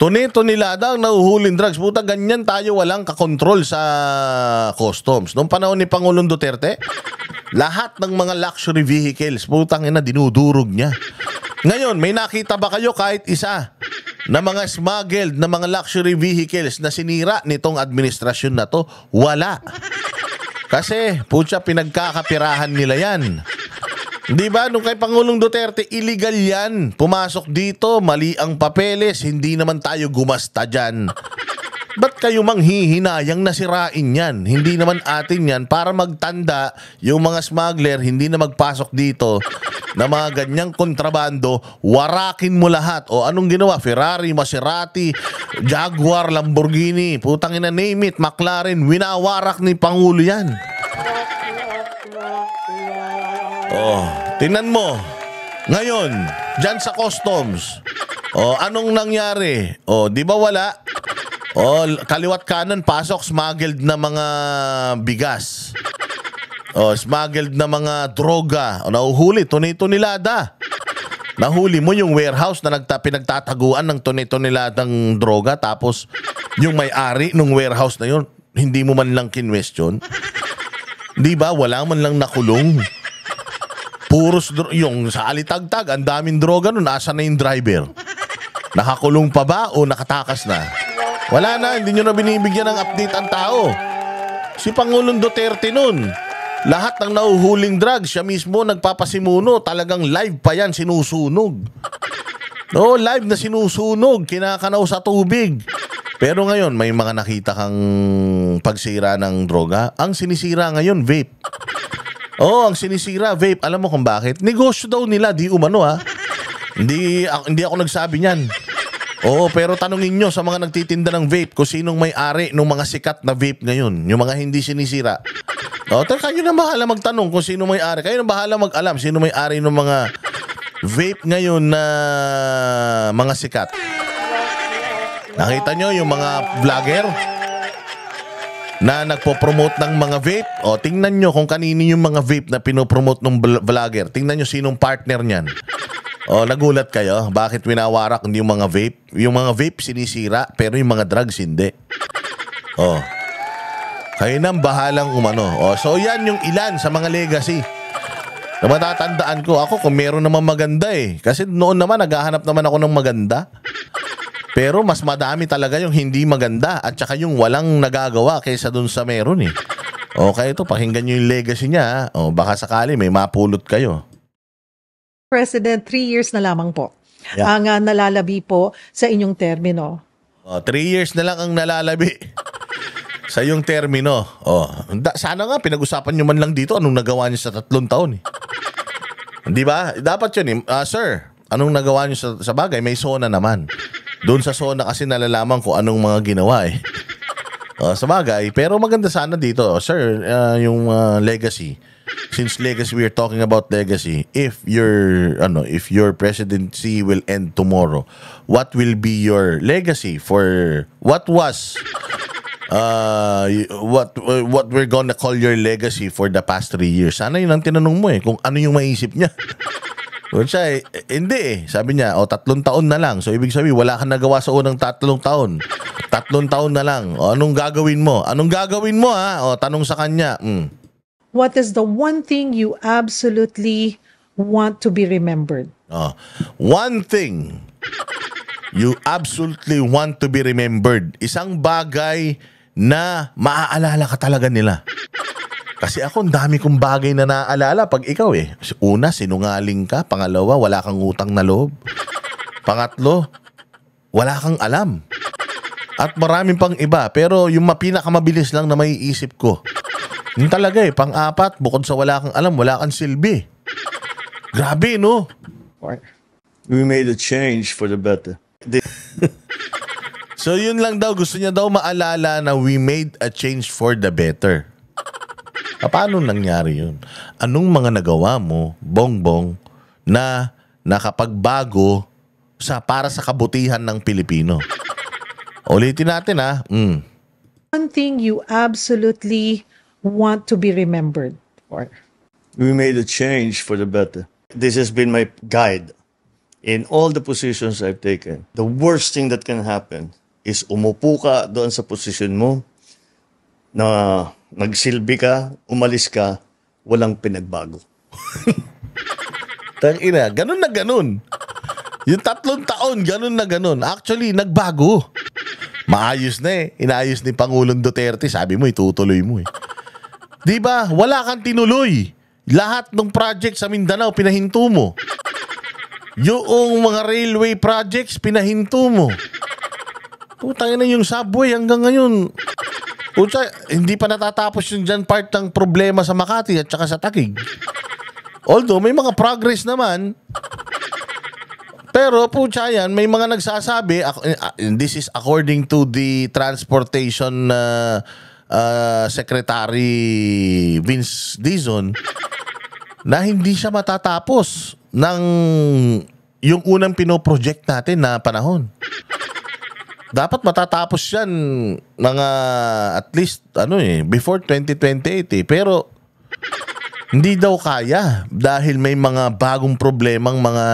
Tone-tonelada ang nahuhuling drugs. Puta, ganyan tayo walang kakontrol sa customs. Noong panahon ni Pangulong Duterte, lahat ng mga luxury vehicles, putang ina, dinudurog niya. Ngayon, may nakita ba kayo kahit isa na mga smuggled na mga luxury vehicles na sinira nitong administrasyon na to? Wala. Kasi, putya, pinagkakapirahan nila yan. Di ba? Nung kay Pangulong Duterte, illegal yan. Pumasok dito, mali ang papeles, hindi naman tayo gumasta dyan. Ba't kayo manghihinayang nasirain yan? Hindi naman atin yan para magtanda yung mga smuggler, hindi na magpasok dito na mga ganyang kontrabando, warakin mo lahat. O anong ginawa? Ferrari, Maserati, Jaguar, Lamborghini, putang ina, name it, McLaren, winawarak ni Pangulo yan. Tingnan mo. Ngayon, dyan sa customs, anong nangyari? Di ba wala? Kaliwat kanan, pasok, smuggled na mga bigas. Smuggled na mga droga. Nahuhuli, tone-tonelada. Nahuli mo yung warehouse na pinagtataguan ng tone-toneladang droga, tapos yung may-ari ng warehouse na yun, hindi mo man lang kinwestiyon. Di ba? Wala man lang nakulong. yung sa Alitagtag, ang daming droga nun, asa na yung driver? Nakakulong pa ba o nakatakas na? Wala na, hindi nyo na binibigyan ng update ang tao. Si Pangulong Duterte nun, lahat ng nauhuling drugs, siya mismo nagpapasimuno, talagang live pa yan, sinusunog. No, live na sinusunog, kinakanaw sa tubig. Pero ngayon, may mga nakita kang pagsira ng droga. Ang sinisira ngayon, vape. Ang sinisira, vape. Alam mo kung bakit? Negosyo daw nila, di umano ha. Hindi ako nagsabi niyan. Oo, pero tanungin nyo sa mga nagtitinda ng vape kung sinong may-ari ng mga sikat na vape ngayon. Yung mga hindi sinisira. Kayo na bahala magtanong kung sino may-ari. Kayo na bahala mag-alam sino may-ari ng mga vape ngayon na mga sikat. Nakita nyo yung mga vlogger na nagpo-promote ng mga vape? Tingnan nyo kung kanino yung mga vape na pinopromote ng vlogger. Tingnan nyo sinong partner niyan. Nagulat kayo? Bakit winawarak yung mga vape? Yung mga vape sinisira, pero yung mga drugs hindi. Kayo nang bahalang umano. So yan yung ilan sa mga legacy na matatandaan ko. Ako kung meron naman maganda eh. Kasi noon naman naghahanap naman ako ng maganda. Pero mas madami talaga yung hindi maganda at saka yung walang nagagawa kaysa dun sa meron eh. Kaya ito, pakinggan nyo yung legacy niya. Baka sakali may mapulot kayo. President, 3 years na lamang po Yeah. ang nalalabi po sa inyong termino. 3 years na lang ang nalalabi sa iyong termino. Sana nga pinag-usapan nyo man lang dito anong nagawa nyo sa 3 taon eh. Di ba? Dapat yun eh. Sir, anong nagawa nyo sa bagay? May SONA naman. Doon sa SONA kasi nalalaman ko anong mga ginawa eh. Sa bagay. Pero maganda sana dito. Sir, yung legacy. Since legacy, we are talking about legacy. If your presidency will end tomorrow, what will be your legacy for what was what we're gonna call your legacy for the past 3 years? Sana yun ang tinanong mo eh, kung ano yung maisip niya. Siya, hindi eh. Sabi niya, 3 taon na lang. So, ibig sabihin, wala kang nagawa sa unang 3 taon. 3 taon na lang. Anong gagawin mo? Anong gagawin mo ha? Tanong sa kanya. What is the one thing you absolutely want to be remembered? One thing you absolutely want to be remembered. Isang bagay na maaalala ka talaga nila. Kasi ako, ang dami kong bagay na naaalala pag ikaw eh. Una, sinungaling ka. Pangalawa, wala kang utang na loob. Pangatlo, wala kang alam. At maraming pang iba. Pero yung pinakamabilis lang na maiisip ko, yun talaga eh. Pang-apat, bukod sa wala kang alam, wala kang silbi. Grabe, no? We made a change for the better. So yun lang daw, gusto niya daw maalala na we made a change for the better. Paano nangyari yun? Anong mga nagawa mo, Bongbong, na nakapagbago para sa kabutihan ng Pilipino? Ulitin natin ha. One thing you absolutely want to be remembered for. We made a change for the better. This has been my guide in all the positions I've taken. The worst thing that can happen is umupo ka doon sa posisyon mo na nagsilbi ka, umalis ka, walang pinagbago. Tangina, ganun na ganun. Yung 3 taon, ganun na ganun. Actually, nagbago. Maayos na eh. Inayos ni Pangulong Duterte. Sabi mo, itutuloy mo eh. Diba? Wala kang tinuloy. Lahat ng project sa Mindanao, pinahinto mo. Yung mga railway projects, pinahinto mo. Putang ina, yung subway hanggang ngayon. Puta, hindi pa natatapos yung dyan part ng problema sa Makati at saka sa Taguig. Although, may mga progress naman. Pero, puta yan, may mga nagsasabi, this is according to the Transportation Secretary Vince Dizon, na hindi siya matatapos ng yung unang pinoproject natin na panahon. Dapat matatapos yan mga at least before 2028 eh. Pero hindi daw kaya dahil may mga bagong problemang mga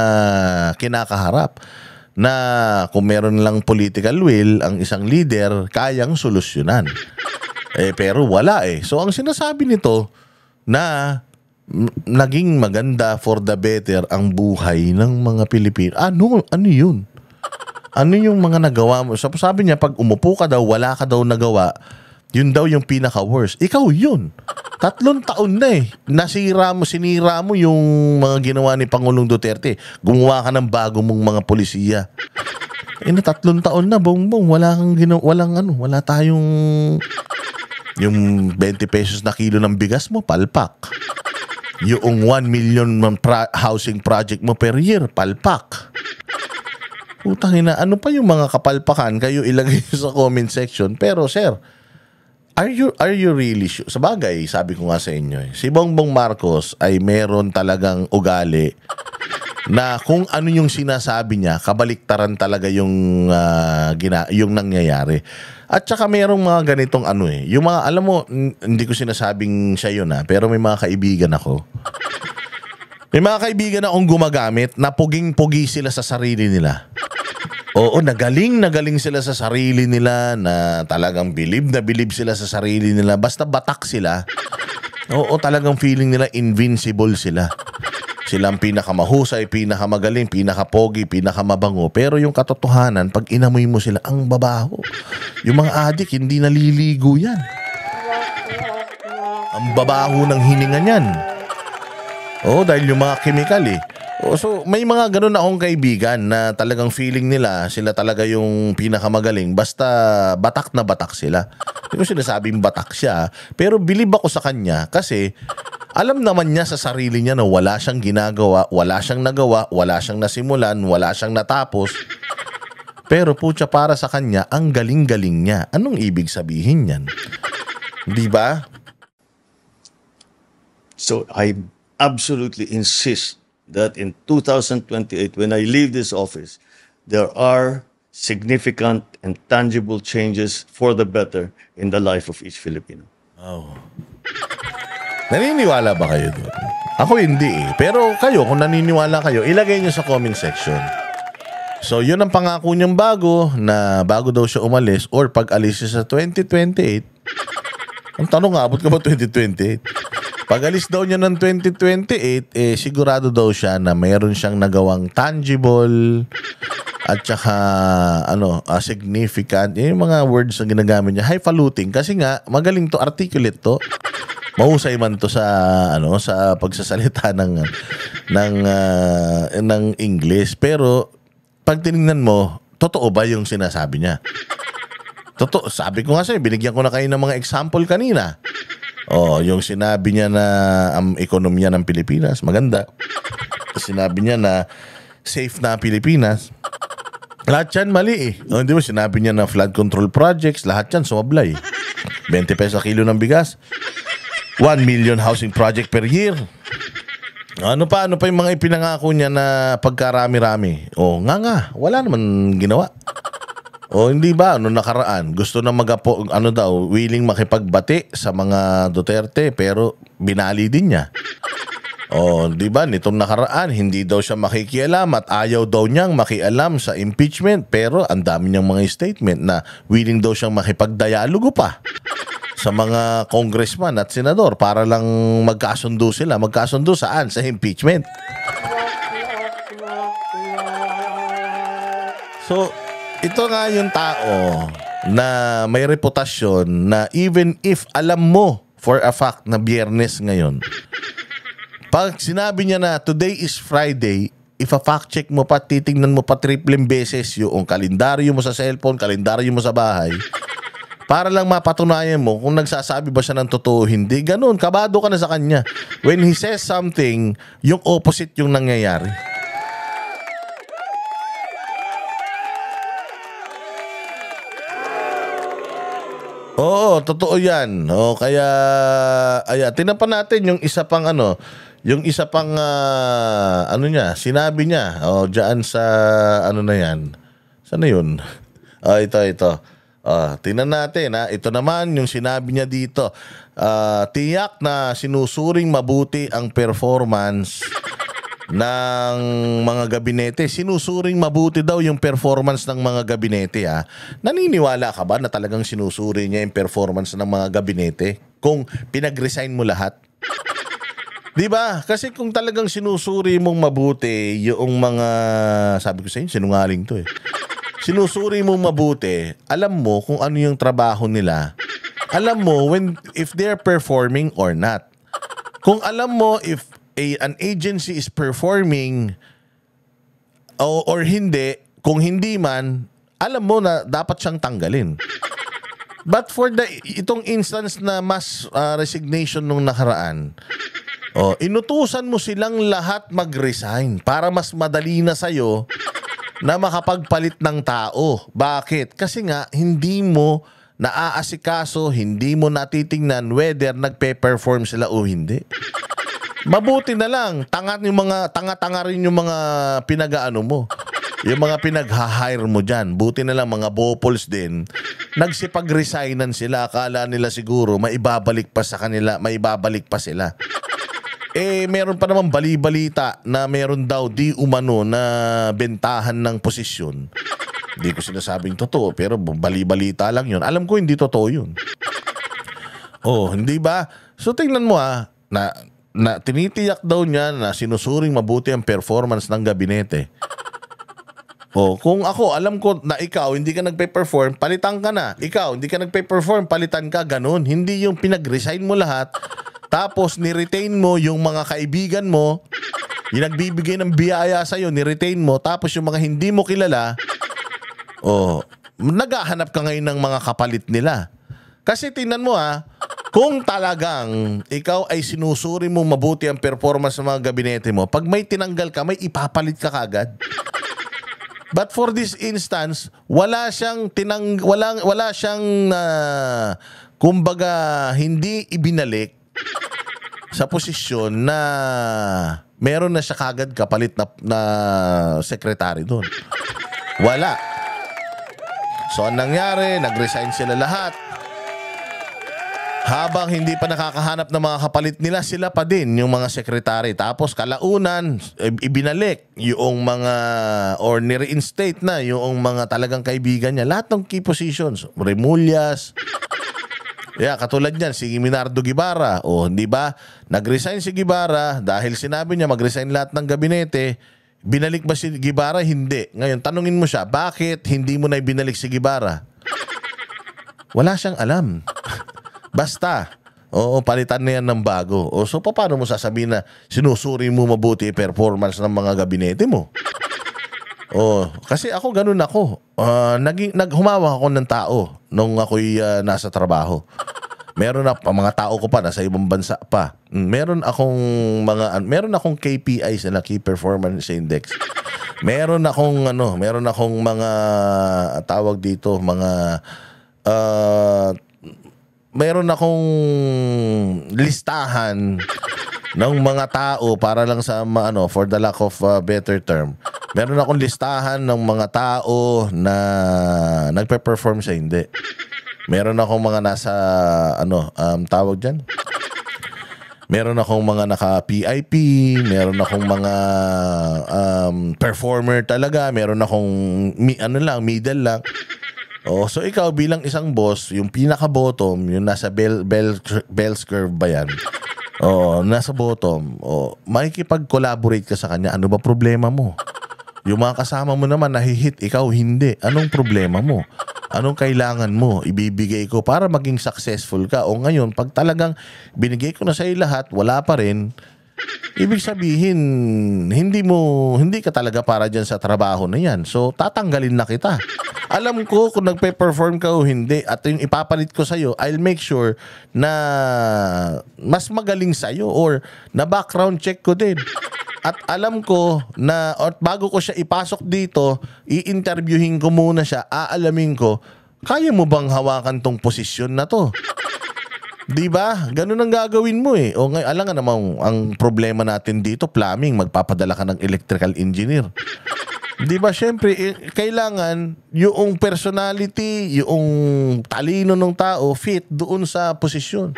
kinakaharap na kung meron lang political will ang isang leader, kayang solusyonan. Pero wala eh. So ang sinasabi nito na naging maganda for the better ang buhay ng mga Pilipino. Ano yun? Ano yung mga nagawa mo? Sabi niya, pag umupo ka daw, wala ka daw nagawa, yun daw yung pinaka-worst. Ikaw yun. 3 taon na eh. Sinira mo yung mga ginawa ni Pangulong Duterte. Gumawa ka ng bago mong mga polisiya. Na 3 taon na, bongbong. Wala tayong yung 20 pesos na kilo ng bigas mo, palpak. Yung 1 million housing project mo per year, palpak. Putang ina, ano pa yung mga kapalpakan? Kayo ilagay sa comment section. Pero sir, are you really sure? Sabagay, sabi ko nga sa inyo, si Bongbong Marcos ay meron talagang ugali na kung ano yung sinasabi niya, kabaliktaran talaga yung yung nangyayari. At saka merong mga ganitong yung mga, alam mo, hindi ko sinasabing siya yun pero may mga kaibigan ako. May mga kaibigan akong gumagamit na puging-pugi sila sa sarili nila. Oo, nagaling sila sa sarili nila, na talagang bilib sila sa sarili nila. Basta batak sila. Oo, talagang feeling nila invincible sila. Sila ang pinakamahusay, pinakamagaling, pinakapogi, pinakamabango. Pero yung katotohanan, pag inamoy mo sila, ang babaho. Yung mga adik, hindi naliligo yan. Ang babaho ng hininga niyan. Oo, dahil yung mga chemical so, may mga ganun akong kaibigan na talagang feeling nila, sila talaga yung pinakamagaling. Basta batak na batak sila. Hindi ko sinasabing batak siya, pero bilib ako sa kanya kasi alam naman niya sa sarili niya na wala siyang ginagawa, wala siyang nagawa, wala siyang nasimulan, wala siyang natapos. Pero putya, para sa kanya, ang galing-galing niya. Anong ibig sabihin yan? Di ba? So I absolutely insist that in 2028, when I leave this office, there are significant and tangible changes for the better in the life of each Filipino. Oh. Naniniwala ba kayo doon? Ako hindi Pero kayo, kung naniniwala kayo, ilagay nyo sa comment section. So, yun ang pangako niyang bago daw siya umalis or pag alis siya sa 2028. Ang tanong nga, abot ka ba 2028? Pag alis daw niya ng 2028, sigurado daw siya na mayroon siyang nagawang tangible at saka significant. Yung mga words na ginagamit niya, highfalutin. Kasi nga, magaling to, articulate to. Mahusay man to sa sa pagsasalita ng English, pero pag tiningnan mo, totoo ba yung sinasabi niya? Totoo, sabi ko nga sa'yo, binigyan ko na kayo ng mga example kanina. Yung sinabi niya na ang ekonomiya ng Pilipinas maganda. Sinabi niya na safe na ang Pilipinas. Lahat yan mali Di ba, sinabi niya na flood control projects, lahat yan sumablay. 20 pesos kilo ng bigas. 1 million housing project per year. Ano pa yung mga ipinangako niya na pagkarami-rami? Wala naman ginawa. Hindi ba? Nakaraan? Gusto na willing makipagbati sa mga Duterte, pero binali din niya. Di ba? Nitong nakaraan, hindi daw siya makikialam at ayaw daw niyang makialam sa impeachment, pero ang dami niyang mga statement na willing daw siyang makipagdialogo pa sa mga congressman at senador para lang magkasundo sila. Magkasundo saan? Sa impeachment. So, ito nga yung tao na may reputasyon na even if alam mo for a fact na Biyernes ngayon, pag sinabi niya na today is Friday, if a fact check mo pa, titingnan mo pa tripleng beses yung kalendaryo mo sa cellphone, kalendaryo mo sa bahay, para lang mapatunayan mo kung nagsasabi ba siya ng totoo o hindi. Ganun, kabado ka na sa kanya. When he says something, yung opposite yung nangyayari. Oo, totoo yan. Kaya, tingnan pa natin yung isa pang niya, sinabi niya, dyan sa, na yan. Saan na yun? Ito. Tingnan natin ito naman yung sinabi niya dito. Tiyak na sinusuring mabuti ang performance ng mga gabinete. Sinusuring mabuti daw yung performance ng mga gabinete Naniniwala ka ba na talagang sinusuri niya yung performance ng mga gabinete kung pinag-resign mo lahat? Di ba? Kasi kung talagang sinusuri mong mabuti yung mga, sabi ko sa inyo, sinungaling to eh. Sinusuri mong mabuti, alam mo kung ano yung trabaho nila. Alam mo if they're performing or not. Kung alam mo if an agency is performing or hindi, kung hindi man, alam mo na dapat siyang tanggalin. But for itong instance na mass resignation nung nakaraan, inutusan mo silang lahat mag-resign para mas madali na sa'yo na makapagpalit ng tao. Bakit? Kasi nga, hindi mo naaasikaso, hindi mo natitingnan whether nagpe-perform sila o hindi. Mabuti na lang, tanga-tanga rin yung mga pinag-aano mo. Yung mga pinag-hire mo dyan. Buti na lang mga bopols din. Nagsipag-resignan sila. Akala nila siguro maibabalik pa sa kanila, maibabalik pa sila. Meron pa naman bali-balita na meron daw di umano na bentahan ng posisyon. Hindi ko sinasabing totoo, pero bali-balita lang yun. Alam ko hindi totoo yun. Hindi ba? So tingnan mo na tinitiyak daw niya na sinusuring mabuti ang performance ng gabinete. Kung ako, alam ko na ikaw hindi ka nagpe-perform, palitan ka na. Ikaw, hindi ka nagpe-perform, palitan ka, ganun. Hindi yung pinag-resign mo lahat, tapos ni-retain mo yung mga kaibigan mo, yung nagbibigay ng biyaya sa'yo, ni-retain mo, tapos yung mga hindi mo kilala, naghahanap ka ngayon ng mga kapalit nila. Kasi tingnan mo kung talagang ikaw ay sinusuri mo mabuti ang performance ng mga gabinete mo, pag may tinanggal ka, may ipapalit ka kagad. But for this instance, wala siyang kumbaga hindi ibinalik sa posisyon na meron na siya kagad kapalit na sekretary doon. Wala. So, ang nangyari, nag-resign sila lahat. Habang hindi pa nakakahanap ng mga kapalit nila, sila pa din yung mga sekretary. Tapos kalaunan, ibinalik yung mga, or ni-reinstate na yung mga talagang kaibigan niya. Lahat ng key positions. Remulyas. Katulad niyan, si Minardo Guevara. Hindi ba? Nag-resign si Guevara dahil sinabi niya mag-resign lahat ng gabinete. Binalik ba si Guevara? Hindi. Ngayon, tanungin mo siya, bakit hindi mo na ibinalik si Guevara? Wala siyang alam. Basta, palitan na yan ng bago. So, paano mo sasabihin na sinusuri mo mabuti performance ng mga gabinete mo? Kasi ako, ganun ako. Humawak ako ng tao nung ako'y nasa trabaho. Meron mga tao ko pa, nasa ibang bansa pa. Meron akong KPIs na Key Performance Index. Meron akong mga tawag dito, meron akong listahan ng mga tao para lang sa for the lack of better term. Meron akong listahan ng mga tao na nagpe-perform sa hindi. Meron akong mga nasa tawag diyan. Meron akong mga naka-PIP, meron akong mga performer talaga, meron akong middle lang. So ikaw bilang isang boss, yung pinaka-bottom, yung nasa bell's curve ba yan? Nasa bottom. Makikipag-collaborate ka sa kanya. Ano ba problema mo? Yung mga kasama mo naman nahihit, ikaw hindi. Anong problema mo? Anong kailangan mo? Ibibigay ko para maging successful ka. O ngayon, pag talagang binigay ko na sa'yo lahat, wala pa rin, ibig sabihin, hindi ka talaga para dyan sa trabaho na yan. So, tatanggalin na kita. Alam ko kung nagpe-perform ka o hindi at yung ipapalit ko sa'yo, I'll make sure na mas magaling sa'yo or na background check ko din. At alam ko na bago ko siya ipasok dito, i-interviewin ko muna siya, aalamin ko, kaya mo bang hawakan tong posisyon na to? Di ba? Ganun ang gagawin mo eh. O ngayon, alam nga naman, ang problema natin dito, plumbing, magpapadala ka ng electrical engineer. Di ba? Siyempre, kailangan yung personality, yung talino ng tao, fit doon sa posisyon.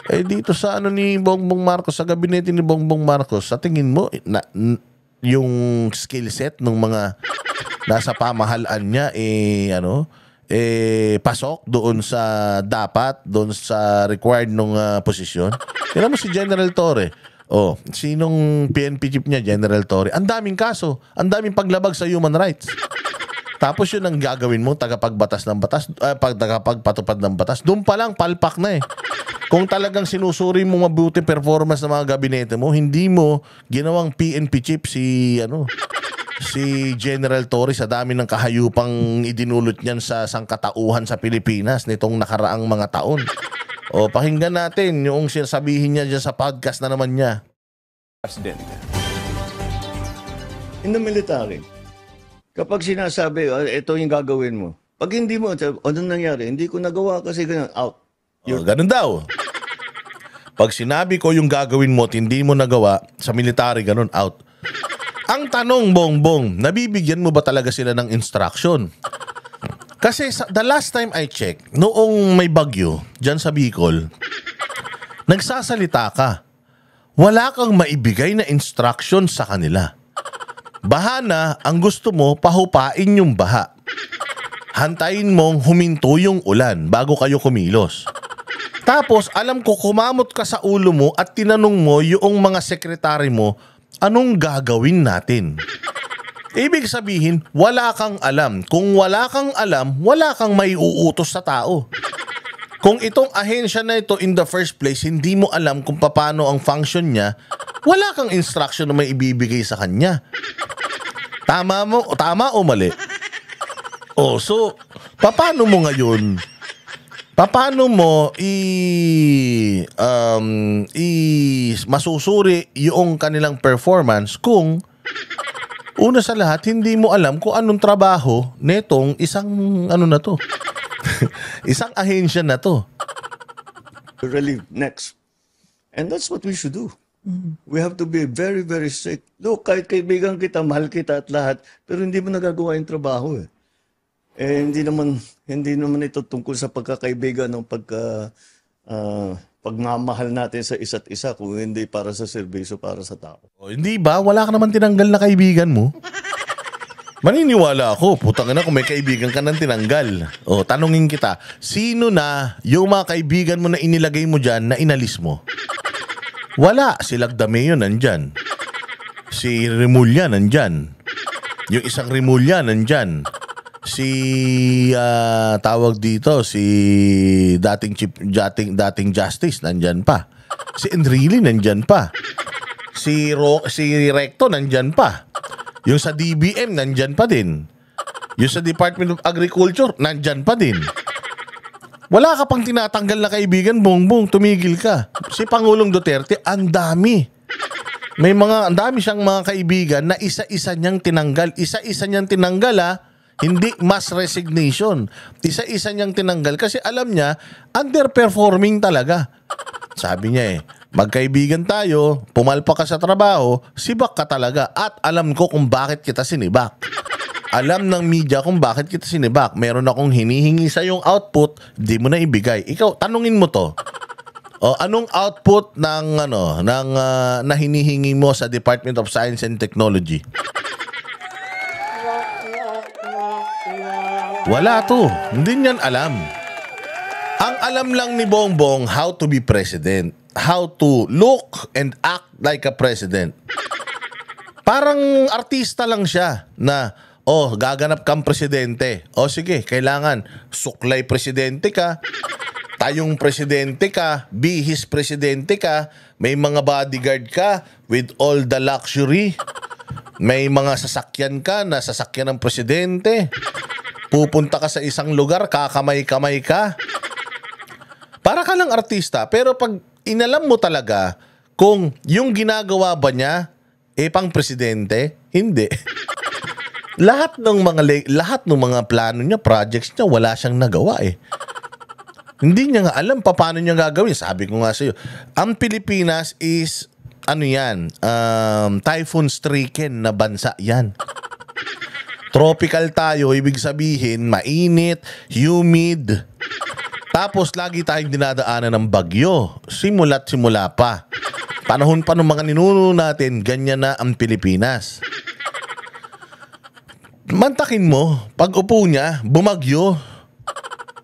Dito sa ni Bongbong Marcos, sa gabinete ni Bongbong Marcos, sa tingin mo, yung skill set ng mga nasa pamahalaan niya, pasok doon sa required ng posisyon. Tingnan mo si General Torre. Oh, sinong PNP chief niya? General Torre. Ang daming kaso. Ang daming paglabag sa human rights. Tapos yun ang gagawin mo, tagapagbatas ng batas, tagapagpatupad ng batas. Doon pa lang, palpak na eh. Kung talagang sinusuri mo mabuti performance ng mga gabinete mo, hindi mo ginawang PNP chief si General Torre sa dami ng kahayupang idinulot niyan sa sangkatauhan sa Pilipinas nitong nakaraang mga taon. O, pakinggan natin yung sinasabihin niya dyan sa podcast na naman niya. In the military, kapag sinasabi, ito yung gagawin mo. Pag hindi mo, ano nangyari? Hindi ko nagawa kasi ganyan, out. O, ganun daw. Pag sinabi ko yung gagawin mo at hindi mo nagawa, sa military, ganun, out. Ang tanong, Bongbong, nabibigyan mo ba talaga sila ng instruction? Kasi the last time I checked, noong may bagyo, dyan sa Bicol, nagsasalita ka. Wala kang maibigay na instruction sa kanila. Baha na, ang gusto mo, pahupain yung baha. Hantayin mong huminto yung ulan bago kayo kumilos. Tapos, alam ko, kumamot ka sa ulo mo at tinanong mo yung mga sekretary mo, anong gagawin natin? Ibig sabihin, wala kang alam. Kung wala kang alam, wala kang maiuutos sa tao. Kung itong ahensya na ito in the first place, hindi mo alam kung paano ang function niya, wala kang instruction na may ibibigay sa kanya. Tama o mali? Oh, so, paano mo ngayon? Paano mo masusuri yung kanilang performance kung una sa lahat, hindi mo alam kung anong trabaho netong isang na to. Isang ahensya na to. Relief next. And that's what we should do. We have to be very, very strict. Look, kahit kaibigan kita, mahal kita at lahat, pero hindi mo nagagawa yung trabaho eh. Hindi naman ito tungkol sa pagkakaibigan ng pagmamahal natin sa isa't isa kung hindi para sa serbisyo, para sa tao. O, hindi ba? Wala ka naman tinanggal na kaibigan mo. Maniniwala ako, putang ina, kung may kaibigan ka nang tinanggal. O, tanungin kita, sino na yung mga kaibigan mo na inilagay mo dyan na inalis mo? Wala. Si Lagdameo nandyan. Si Remulla nandyan. Yung isang Remulla nandyan. Si tawag dito, si dating Justice nandyan pa. Si Enrile nandyan pa. Si Recto nandyan pa. Yung sa DBM nandyan pa din. Yung sa Department of Agriculture nandyan pa din. Wala ka pang tinatanggal na kaibigan, Bongbong, tumigil ka. Si Pangulong Duterte, ang dami. Ang dami siyang mga kaibigan na isa-isa niyang tinanggal. Isa-isa niyang tinanggal hindi mass resignation. Isa-isa niyang tinanggal kasi alam niya, underperforming talaga. Sabi niya magkaibigan tayo, pumalpa ka sa trabaho, sibak ka talaga. At alam ko kung bakit kita sinibak. Alam ng media kung bakit kita sinibak. Meron akong hinihingi sa yung output, di mo na ibigay. Ikaw, tanungin mo to. O, anong output na hinihingi mo sa Department of Science and Technology? Wala to. Hindi niyan alam. Ang alam lang ni Bongbong how to be president. How to look and act like a president. Parang artista lang siya na, gaganap kang presidente. Sige, kailangan suklay presidente ka. Tayong presidente ka. Bihis presidente ka. May mga bodyguard ka with all the luxury. May mga sasakyan ka na sasakyan ng presidente. Pupunta ka sa isang lugar, kakamay-kamay ka. Para ka lang artista, pero pag inalam mo talaga kung yung ginagawa ba niya pang presidente, hindi. lahat ng mga plano niya, projects niya, wala siyang nagawa Hindi niya nga alam paano niya gagawin. Sabi ko nga sa iyo, ang Pilipinas is typhoon-stricken na bansa yan. Tropical tayo, ibig sabihin, mainit, humid. Tapos lagi tayong dinadaanan ng bagyo. Simula't simula pa. Panahon pa ng mga ninuno natin, ganyan na ang Pilipinas. Mantakin mo, pag upo niya, bumagyo.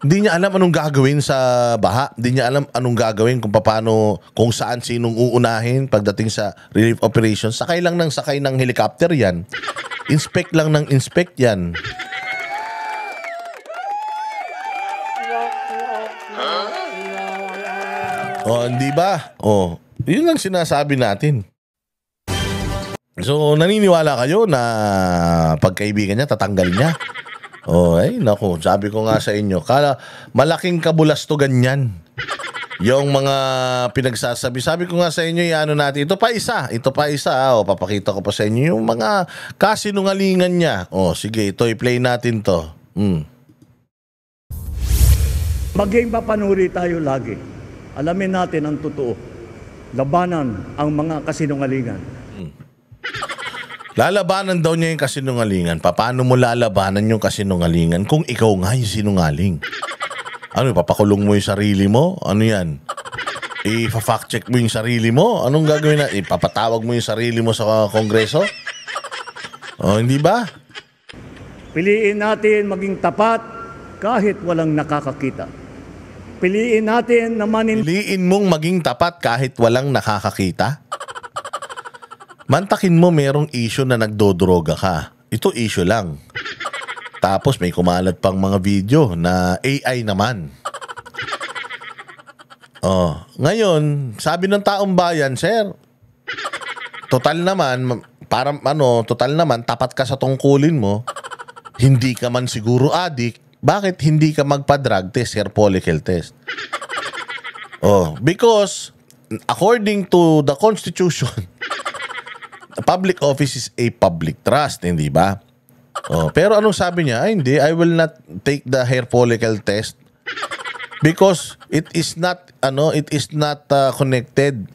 Hindi niya alam anong gagawin sa baha. Hindi niya alam anong gagawin kung paano, kung saan, sinong uunahin pagdating sa relief operations. Sakay lang ng sakay ng helicopter yan. Inspect lang ng inspect yan. Oh, hindi ba? Oh, yun lang sinasabi natin. So, naniniwala kayo na pagkaibigan niya, tatanggal niya? Oh, ay, naku, sabi ko nga sa inyo, malaking kabulastugan yan. Yung mga pinagsasabi. Sabi ko nga sa inyo, ano natin, ito pa isa. O, papakita ko pa sa inyo yung mga kasinungalingan niya. Oh, sige, ito, i-play natin to. Maging mapanuri tayo lagi. Alamin natin ang totoo. Labanan ang mga kasinungalingan. Lalabanan daw niya yung kasinungalingan. Paano mo lalabanan yung kasinungalingan kung ikaw nga yung sinungaling? Ano, papakulong mo yung sarili mo? Ano yan? I-fact check mo yung sarili mo? Anong gagawin na? Ipapatawag mo yung sarili mo sa kongreso? O, hindi ba? Piliin natin maging tapat kahit walang nakakakita. Piliin natin na Piliin mong maging tapat kahit walang nakakakita? Mantakin mo merong issue na nagdodroga ka. Ito issue lang. Tapos may kumalat pang mga video na AI naman. Oh, ngayon, sabi ng taong bayan, sir, total naman, tapat ka sa tungkulin mo, hindi ka man siguro addict, bakit hindi ka magpa-drug test, hair follicle test? Oh, because according to the Constitution, the public office is a public trust, hindi ba? Oh, pero anong sabi niya? Ay, hindi, I will not take the hair follicle test because it is not connected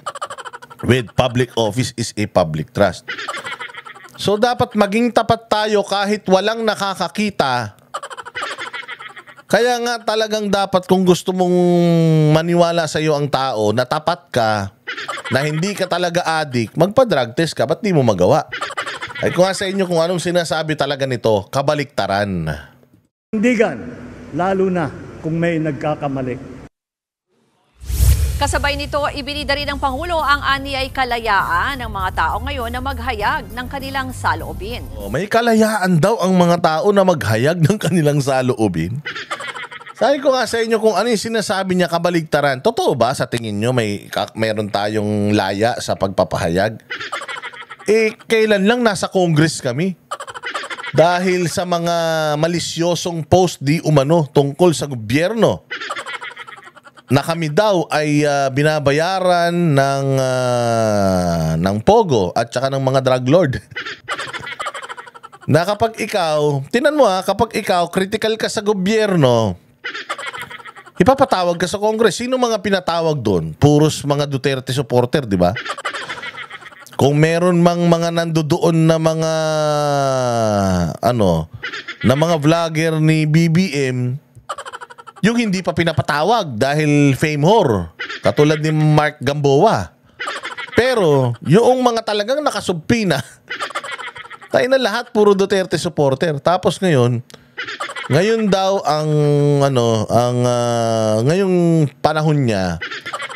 with public office is a public trust. So dapat maging tapat tayo kahit walang nakakakita. Kaya nga talagang dapat kung gusto mong maniwala sa iyo ang tao na tapat ka, na hindi ka talaga addict, magpa-drug test ka. Ba't di mo magawa? Ay kung nga sa inyo kung anong sinasabi talaga nito, kabaliktaran. Tindigan, lalo na kung may nagkakamali. Kasabay nito, ibinida rin ng Pangulo ang anyay kalayaan ng mga tao ngayon na maghayag ng kanilang saloobin. Oh, may kalayaan daw ang mga tao na maghayag ng kanilang saloobin? Sabi ko nga sa inyo kung ano yung sinasabi niya kabaligtaran. Totoo ba sa tingin nyo meron tayong laya sa pagpapahayag? Kailan lang nasa Congress kami? Dahil sa mga malisyosong post di umano tungkol sa gobyerno na kami daw ay binabayaran ng Pogo at saka ng mga drug lord. Na kapag ikaw, tinan mo kapag ikaw critical ka sa gobyerno, ipapatawag ka sa Congress. Sino mga pinatawag doon? Puros mga Duterte supporter, di ba? Kung meron mga nandoon na mga na mga vlogger ni BBM, yung hindi pa pinapatawag dahil fame whore, katulad ni Mark Gamboa. Pero yung mga talagang nakasubpina, tayo na lahat puro Duterte supporter. Tapos ngayon daw ang ngayong panahon niya,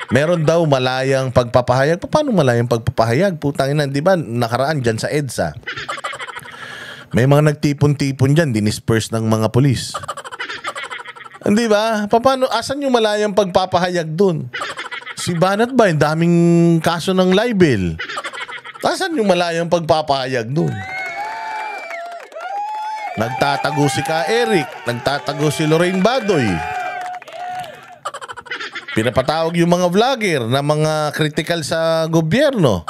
meron daw malayang pagpapahayag. Paano malayang pagpapahayag? Putang ina, di ba nakaraan dyan sa EDSA? May mga nagtipon-tipon dyan, dinisperse ng mga polis. Hindi ba? Paano, asan yung malayang pagpapahayag dun? Si Banat ba, yung daming kaso ng libel. Asan yung malayang pagpapahayag dun? Nagtatago si Ka Eric, nagtatago si Lorraine Badoy. Pinapatawag yung mga vlogger na mga critical sa gobyerno.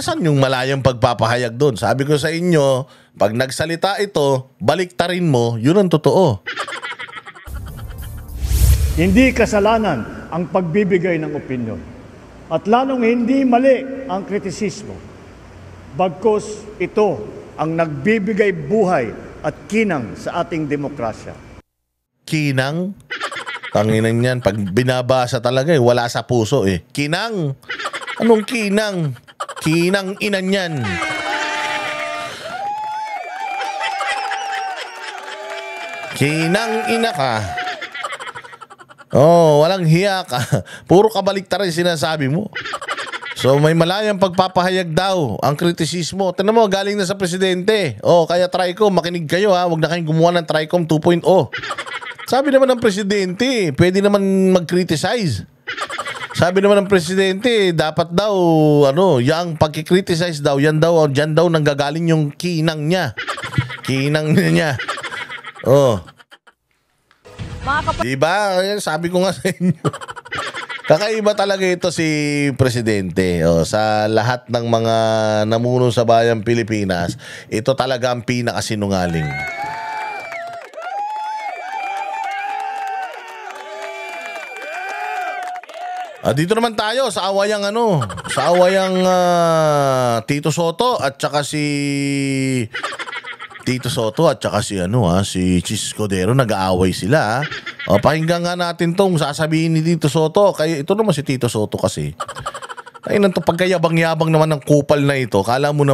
Saan yung malayang pagpapahayag dun? Sabi ko sa inyo, pag nagsalita ito, baliktarin mo, yun ang totoo. Hindi kasalanan ang pagbibigay ng opinyon. At lalong hindi mali ang kritisismo. Bagkus ito ang nagbibigay buhay at kinang sa ating demokrasya. Kinang? Tanginan yan. Pag binabasa talaga wala sa puso Kinang? Anong kinang? Kinang inan yan. Kinang ina ka. Oh, walang hiya ka. Puro kabaliktaran yung sinasabi mo. So may malayang pagpapahayag daw ang kritisismo. Tignan mo, galing na sa presidente. Oh, kaya Tricom, makinig kayo ha. Huwag na kayong gumawa ng Tricom 2.0. Sabi naman ng presidente, pwede naman mag-criticize. Sabi naman ng presidente, dapat daw, yung pagkikriticize daw, dyan daw nanggagaling yung kinang niya. Kinang niya. Oh. Diba? Sabi ko nga sa inyo. Kakaiba talaga ito si Presidente. Sa lahat ng mga namuno sa bayang Pilipinas, ito talaga ang pinakasinungaling. Dito naman tayo sa awayang Tito Soto at saka si si Chis Escudero, nag-aaway sila. Pakinggan nga natin tong sasabihin ni Tito Soto. Kaya ito naman si Tito Soto kasi. Ay nanto pagkayabang-yabang naman ng kupal na ito. Akala mo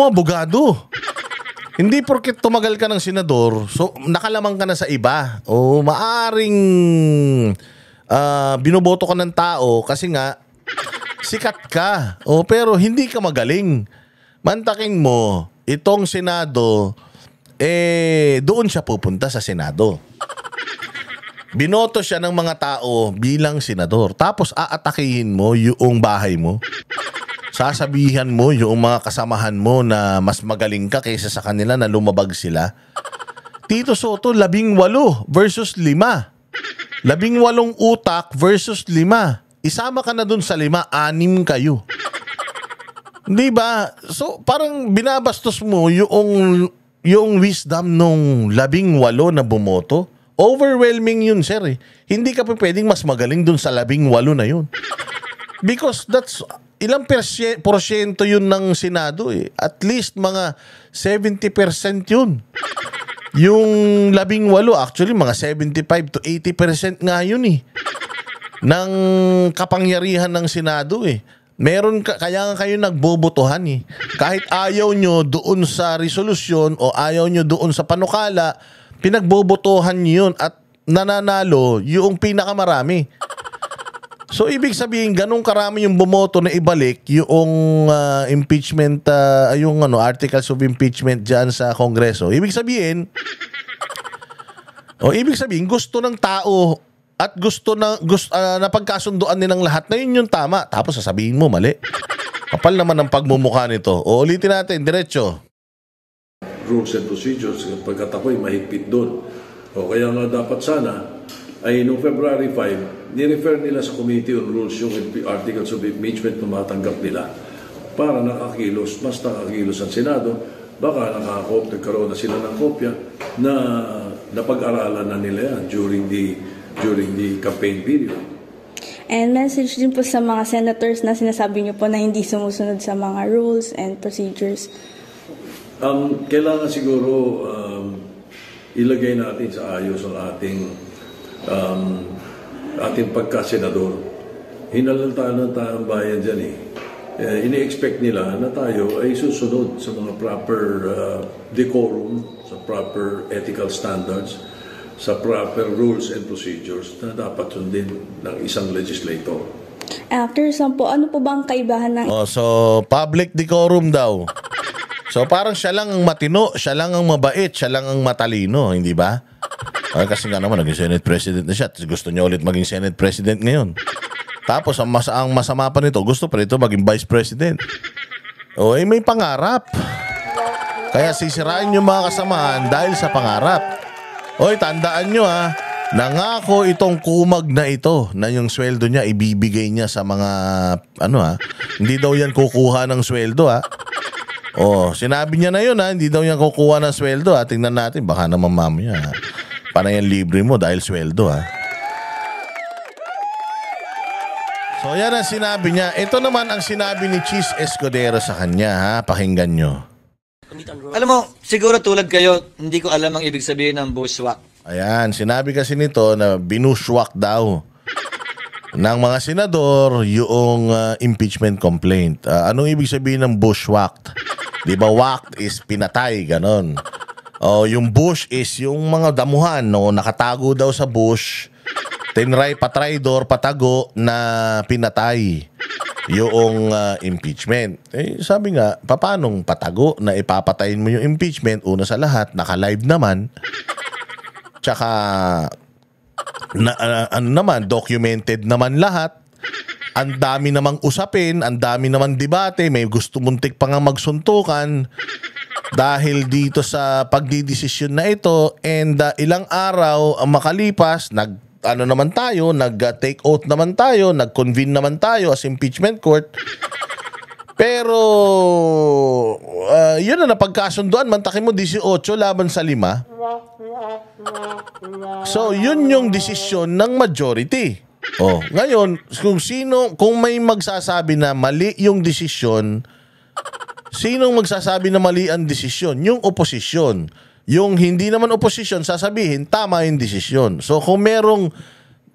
abogado. Hindi porket tumagal ka ng senador, so nakalamang ka na sa iba. O maaring binoboto ka ng tao kasi nga sikat ka. Pero hindi ka magaling. Mantakin mo, itong Senado, doon siya pupunta sa Senado. Binoto siya ng mga tao bilang senador. Tapos aatakihin mo yung bahay mo. Sasabihan mo yung mga kasamahan mo na mas magaling ka kaysa sa kanila na lumabag sila. Tito Soto, 18 versus 5. 18 utak versus 5. Isama ka na dun sa 5, 6 kayo. Di ba? So, parang binabastos mo yung wisdom nung 18 na bumoto. Overwhelming yun, sir. Hindi ka pa pwedeng mas magaling dun sa 18 na yun. Because that's, ilang porsyento yun ng Senado At least mga 70% yun. Yung 18, actually, mga 75 to 80% nga yun ng kapangyarihan ng Senado Meron kaya nga kayo nagbobotohan Kahit ayaw nyo doon sa resolusyon o ayaw nyo doon sa panukala, pinagbobotohan nyo yun at nananalo yung pinakamarami. So ibig sabihin ganun karami yung bumoto na ibalik yung impeachment articles of impeachment diyan sa Kongreso. Ibig sabihin gusto ng tao at gusto napagkasunduan din ng lahat na yun yung tama. Tapos sasabihin mo mali. Kapal naman ang pagmumukha nito. Ulitin natin, diretso. Rules and procedures, pagkat ako'y mahigpit doon. Kaya nga dapat sana ay noong February 5, ni-refer nila sa Committee on Rules yung articles of impeachment na matanggap nila para nakakilos ang Senado. Baka nagkaroon na sila ng kopya na napag-aralan na nila yan during the campaign period. And message din po sa mga senators na sinasabi niyo po na hindi sumusunod sa mga rules and procedures. Kailangan siguro ilagay natin sa ayos ang ating pagka-senador. Hinalanta na tayong bayan dyan ini-expect nila na tayo ay susunod sa mga proper decorum, sa proper ethical standards, sa proper rules and procedures na dapat sundin ng isang legislator. After po, ano po ba ang kaibahan ng... So, public decorum daw. So, parang siya lang ang matino, siya lang ang mabait, siya lang ang matalino, hindi ba? Kasi nga naman, naging Senate President na siya. Gusto niya ulit maging Senate President ngayon. Tapos, ang masama pa nito, gusto pa nito maging Vice President. May pangarap. Kaya sisirain yung mga kasamahan dahil sa pangarap. Tandaan nyo nangako itong kumag na ito na yung sweldo niya ibibigay niya sa mga hindi daw yan kukuha ng sweldo sinabi niya na yun hindi daw yan kukuha ng sweldo tingnan natin baka naman mamaya panayan libre mo dahil sweldo So yan ang sinabi niya. Ito naman ang sinabi ni Chis Escudero sa kanya pakinggan nyo. Alam mo, siguro tulad kayo, hindi ko alam ang ibig sabihin ng bushwhack. Ayan, sinabi kasi nito na binushwhack daw ng mga senador yung impeachment complaint. Anong ibig sabihin ng bushwhacked? Di ba whacked is pinatay, ganon. Oh, yung bush is yung mga damuhan, no, nakatago daw sa bush. Tinry, patraidor, patago na pinatay yung impeachment. Eh, sabi nga, papanong patago na ipapatayin mo yung impeachment? Una sa lahat, naka-live naman. Tsaka, ano naman, documented naman lahat. Ang dami namang usapin, ang dami namang debate, may gusto muntik pa nga magsuntukan dahil dito sa pagdidesisyon na ito. And ilang araw ang makalipas, nag-take oath naman tayo, nag-convene naman tayo as impeachment court. Pero, yun na napagkasunduan, mantakin mo 18 laban sa 5. So, yun yung desisyon ng majority. Oh, ngayon, kung may magsasabi na mali yung desisyon, sinong magsasabi na mali ang desisyon? Yung oposisyon. Yung hindi naman oposisyon, sasabihin, tama yung desisyon. So kung merong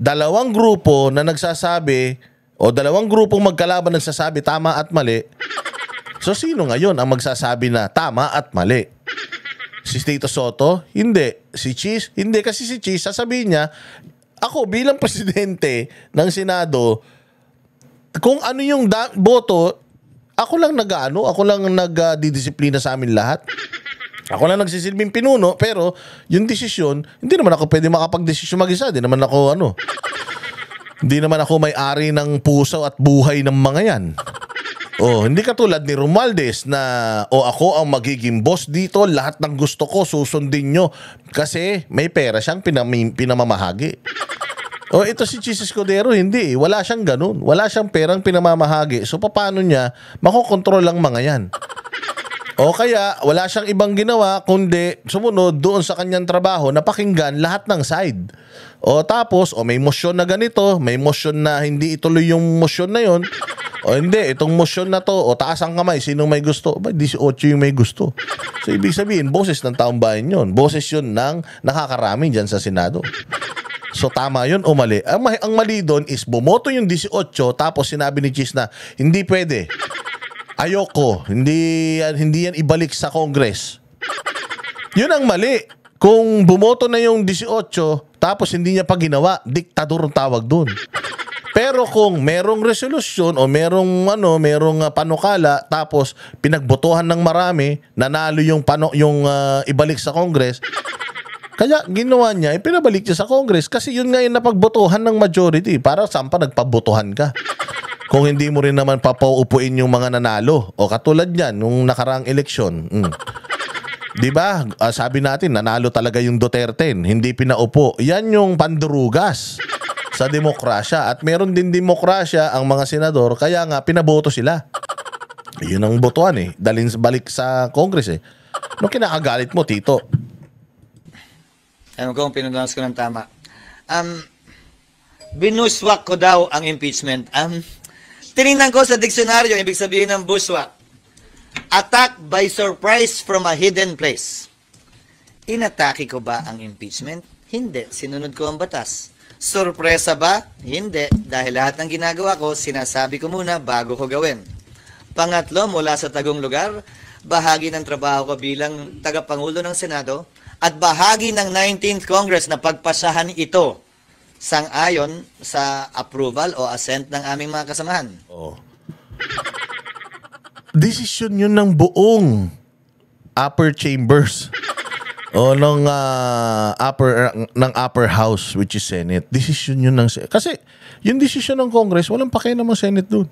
dalawang grupo na nagsasabi, o dalawang grupong magkalaban nagsasabi tama at mali, so sino ngayon ang magsasabi na tama at mali? Si Tito Soto? Hindi. Si Cheese? Hindi. Kasi si Cheese, sasabihin niya, ako bilang presidente ng Senado, kung ano yung boto, ako lang nagdidisiplina sa amin lahat. Ako lang nagsisilbing pinuno, pero yung desisyon, hindi naman ako pwede makapag-desisyon mag-isa. Hindi naman ako may-ari ng puso at buhay ng mga yan. Oh, hindi katulad ni Romualdez na ako ang magiging boss dito, lahat ng gusto ko susundin nyo kasi may pera siyang pinamamahagi. Oh, ito si Cheese Escudero, hindi. Wala siyang ganun. Wala siyang perang pinamamahagi. So, paano niya makokontrol ang mga yan? O kaya, wala siyang ibang ginawa kundi sumunod doon sa kanyang trabaho na pakinggan lahat ng side. O tapos, may motion na ganito, may motion na hindi ituloy yung motion na yon. O hindi, itong motion na to, o taas ang kamay, sinong may gusto? 18 yung may gusto. So, ibig sabihin, boses ng taong bayan yun. Boses yun ng nakakarami dyan sa Senado. So, tama yun o mali? Ang mali doon is bumoto yung 18, tapos sinabi ni Cheese na, hindi pwede. Ayoko, hindi yan ibalik sa Congress. Yun ang mali. Kung bumoto na yung 18, tapos hindi niya pa ginawa, diktador ang tawag dun. Pero kung merong resolusyon o merong panukala, tapos pinagbotohan ng marami, nanalo yung ibalik sa Congress, kaya ginawa niya, pinabalik niya sa Congress kasi yun nga yung napagbotohan ng majority. Para saan pa nagpabotohan ka? Kung hindi mo rin naman papaupuin yung mga nanalo. O katulad yan, nung nakaraang eleksyon. Diba? Sabi natin, nanalo talaga yung Duterte. Hindi pinaupo. Yan yung pandurugas sa demokrasya. At meron din demokrasya ang mga senador. Kaya nga, pinaboto sila. Yun ang botohan eh. Balik sa Congress eh. Nung kinakagalit mo, Tito? Alam ko kung pinunas ko ng tama. Binuswak ko daw ang impeachment. Tinignan ko sa diksyonaryo, ibig sabihin ng bushwhack. Attack by surprise from a hidden place. Inatake ko ba ang impeachment? Hindi. Sinunod ko ang batas. Sorpresa ba? Hindi. Dahil lahat ng ginagawa ko, sinasabi ko muna bago ko gawin. Pangatlo, mula sa tagong lugar, bahagi ng trabaho ko bilang tagapangulo ng Senado at bahagi ng 19th Congress na pagpasahan ito sang-ayon sa approval o assent ng aming mga kasamahan. Oh. Desisyon yun ng buong upper chambers o ng upper house, which is Senate. Desisyon yun ng kasi yung desisyon ng Congress, walang pakialam ng Senate doon.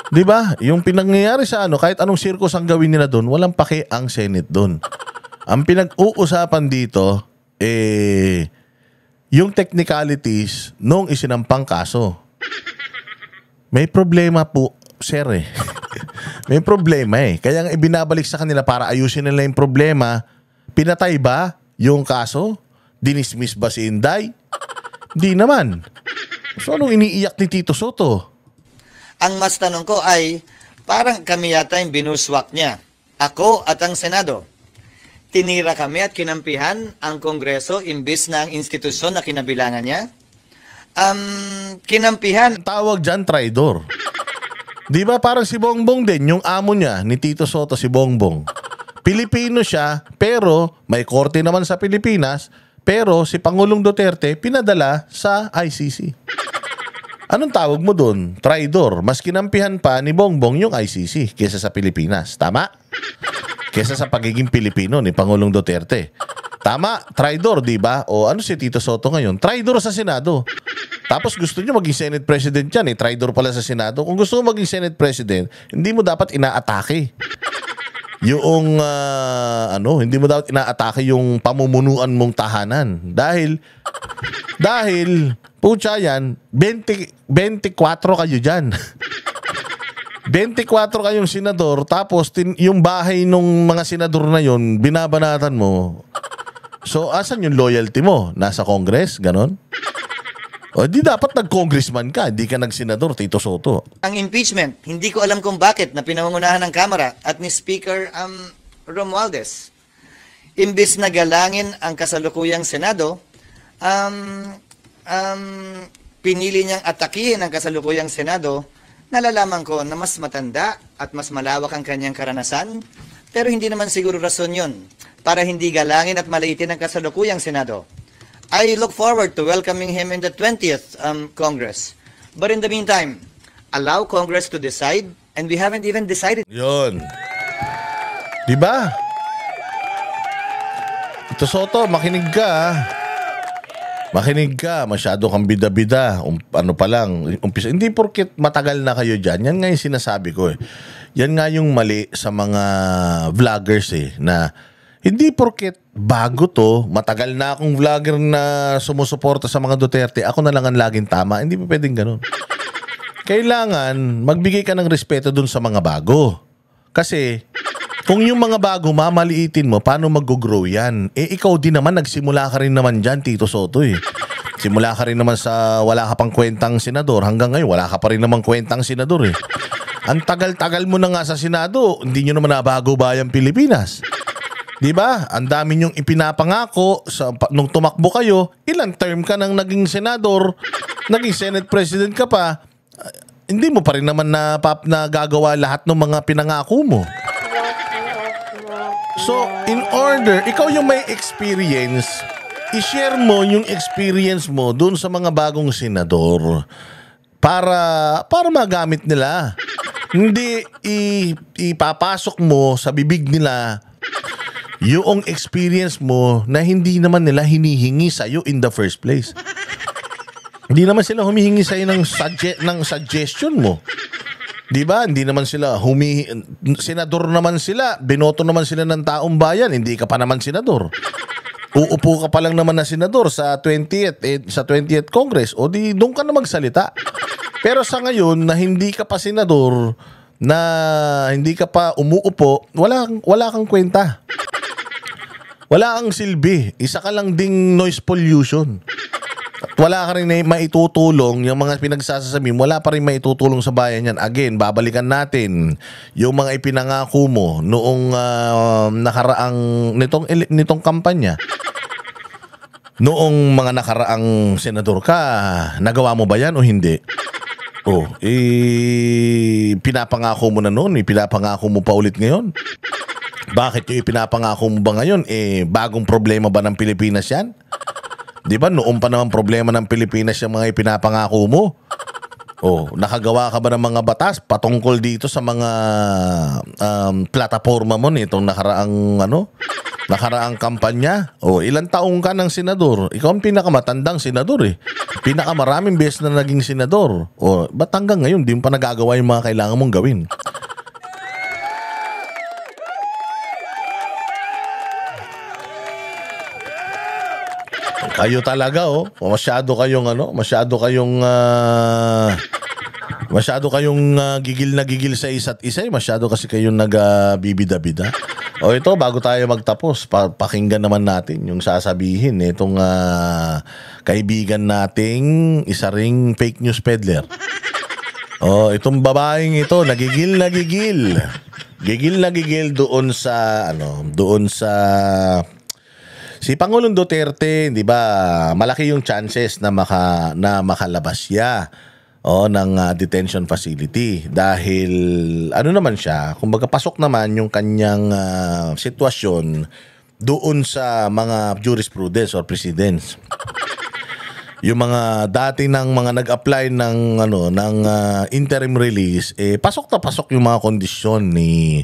Di ba? Yung pinangyayari sa kahit anong circus ang gawin nila doon, walang paki ang Senate doon. Ang pinag-uusapan dito, yung technicalities nung isinampang kaso. May problema po, sir eh. May problema eh. Kaya nga ibinabalik sa kanila para ayusin nila yung problema. Pinatay ba yung kaso? Dinismiss ba si Inday? Di naman. So anong iniiyak ni Tito Soto? Ang mas tanong ko ay, parang kami yata yung binuswak niya. Ako at ang Senado. Tinira kami at kinampihan ang Kongreso imbis na ang institusyon na kinabilangan niya. Kinampihan. Tawag dyan, traidor. Di ba parang si Bongbong din, yung amo niya ni Tito Soto, si Bongbong. Pilipino siya, pero may korte naman sa Pilipinas, pero si Pangulong Duterte pinadala sa ICC. Anong tawag mo doon? Traidor. Mas kinampihan pa ni Bongbong yung ICC kesa sa Pilipinas. Tama? Kesa sa pagiging Pilipino ni Pangulong Duterte. Tama, traidor, di ba? O ano si Tito Soto ngayon? Traidor sa Senado. Tapos gusto nyo maging Senate President yan, traidor pala sa Senado. Kung gusto mo maging Senate President, hindi mo dapat inaatake yung hindi mo dapat inaatake yung pamumunuan mong tahanan. Dahil pucha yan, 24 kayo dyan. 24 kayong senador, tapos yung bahay nung mga senador na yon binabanatan mo. So, asan yung loyalty mo? Nasa Congress? Ganon? O, di dapat nag-congressman ka, di ka nag-senador, Tito Soto. Ang impeachment, hindi ko alam kung bakit na pinangungunahan ng Kamara at ni Speaker Romualdez. Imbis na galangin ang kasalukuyang Senado, pinili niyang atakihin ang kasalukuyang Senado. Nalalaman ko na mas matanda at mas malawak ang kanyang karanasan, pero hindi naman siguro rason yun para hindi galangin at maliitin ang kasalukuyang Senado. I look forward to welcoming him in the 20th Congress. But in the meantime, allow Congress to decide, and we haven't even decided. Yun. Diba? Ito Soto, makinig ka. Makinig ka, masyado kang bida-bida. Ano pa lang, umpisa. Hindi porket matagal na kayo dyan. Yan nga yung sinasabi ko eh. Yan nga yung mali sa mga vloggers eh, na hindi porket bago to, matagal na akong vlogger na sumusuporta sa mga Duterte, ako na lang ang laging tama. Hindi pa pwedeng ganun. Kailangan magbigay ka ng respeto dun sa mga bago. Kasi kung yung mga bago mamaliitin mo, paano mag-grow yan? Eh ikaw din naman, nagsimula ka rin naman dyan, Tito Soto eh. Simula ka rin naman sa wala ka pang kwentang senador. Hanggang ngayon, wala ka pa rin naman kwentang senador eh. Ang tagal-tagal mo na nga sa Senado, hindi nyo naman nabago bayang Pilipinas. Diba? Ang dami nyong ipinapangako nung tumakbo kayo, ilang term ka nang naging senador, naging Senate President ka pa, hindi mo pa rin naman nagagawa lahat ng mga pinangako mo. So, in order, ikaw yung may experience, i-share mo yung experience mo dun sa mga bagong senador para magamit nila. Hindi ipapasok mo sa bibig nila yung experience mo na hindi naman nila hinihingi sa'yo in the first place. Hindi naman sila humihingi sa'yo ng suggestion mo. Diba? Hindi naman sila senador naman sila, binoto naman sila ng taong bayan, hindi ka pa naman senador. Uupo ka pa lang naman na senador sa 20th Congress, o di doon ka na magsalita. Pero sa ngayon na hindi ka pa senador, na hindi ka pa umuupo, wala kang kwenta. Wala kang silbi. Isa ka lang ding noise pollution. At wala ka rin maitutulong, yung mga pinagsasasabi, wala pa rin maitutulong sa bayan yan. Again, babalikan natin yung mga ipinangako mo noong nakaraang, nitong kampanya. Noong mga nakaraang senador ka, nagawa mo ba yan o hindi? Pinapangako mo na noon, pinapangako mo pa ulit ngayon. Bakit yung ipinapangako mo ba ngayon? Bagong problema ba ng Pilipinas yan? Di ba noong pa naman problema ng Pilipinas yung mga ipinapangako mo? Nakagawa ka ba ng mga batas patungkol dito sa mga plataforma mo nitong nakaraang kampanya? Ilang taong ka ng senador? Ikaw ang pinakamatandang senador eh. Pinakamaraming beses na naging senador. Ba't hanggang ngayon di mo pa nagagawa yung mga kailangan mong gawin? Kayo talaga masyado kayong gigil na gigil sa isa't isa, masyado kasi kayong nagbibida-bida. Ito bago tayo magtapos, pakinggan naman natin yung sasabihin itong kaibigan nating isa ring fake news peddler. Itong babaeng ito nagigil na gigil. Gigil na gigil doon sa si Pangulong Duterte, 'di ba? Malaki yung chances na makalabas siya ng detention facility dahil ano naman siya, kumbaga pasok naman yung kanyang sitwasyon doon sa mga jurisprudence or precedents. Yung mga dati ng mga nag-apply ng interim release, pasok na pasok yung mga kondisyon ni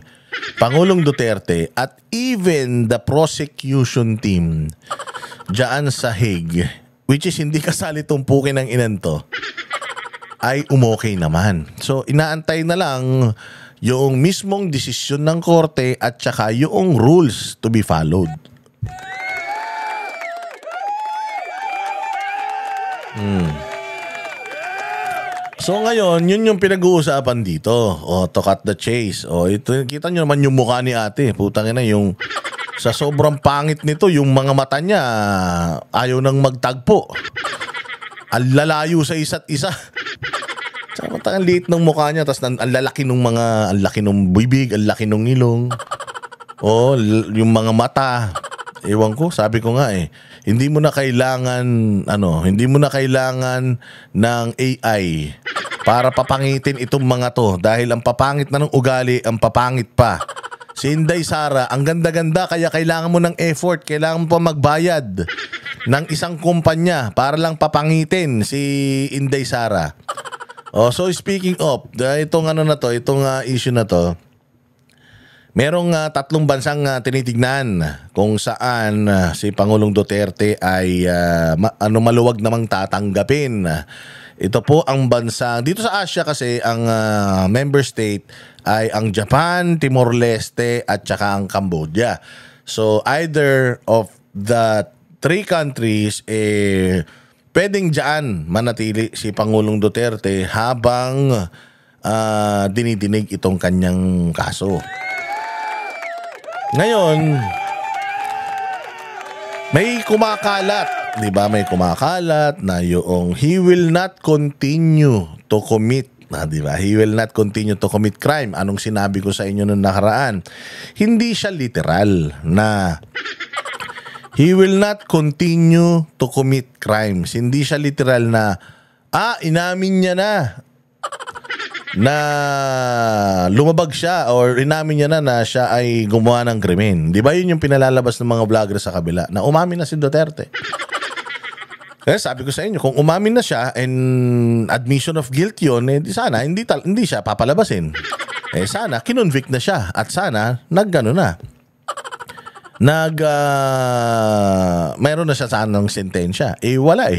Pangulong Duterte at even the prosecution team diyan sa Hague, which is hindi kasali tumpukin ng inento, ay umokay naman. So inaantay na lang yung mismong desisyon ng korte at saka yung rules to be followed. So ngayon, yun yung pinag-uusapan dito. To cut the chase. Ito, kita nyo naman yung mukha ni ate. Putang ina, yung sa sobrang pangit nito, yung mga mata niya ayaw nang magtagpo. Ang lalayo sa isa't isa. Ang liit ng mukha niya, tapos ang lalaki ng mga, ang laki ng bibig, ang laki ng ilong. Yung mga mata. Ewan ko, sabi ko nga hindi mo na kailangan ng AI para papangitin itong mga to dahil ang papangit na ng ugali, ang papangit pa. Si Inday Sara, ang ganda-ganda kaya kailangan mo ng effort, kailangan mo pa magbayad ng isang kumpanya para lang papangitin si Inday Sara. So speaking of, itong issue na to, merong 3 bansang tinitignan kung saan si Pangulong Duterte ay maluwag namang tatanggapin. Ito po ang bansa, dito sa Asia kasi ang member state ay ang Japan, Timor-Leste at saka ang Cambodia. So either of the 3 countries pwedeng dyan manatili si Pangulong Duterte habang dinidinig itong kanyang kaso. Ngayon, may kumakalat, di ba? May kumakalat na yung he will not continue to commit, di ba? He will not continue to commit crime. Anong sinabi ko sa inyo noong nakaraan? Hindi siya literal na he will not continue to commit crimes. Hindi siya literal na inamin niya na lumabag siya or inamin niya na siya ay gumawa ng krimen. Di ba yun yung pinalalabas ng mga vlogger sa kabila? Na umamin na si Duterte. Kaya sabi ko sa inyo, kung umamin na siya and admission of guilt yun, sana hindi siya papalabasin. Sana kinonvict na siya at sana mayroon na siya sanang sentensya. Wala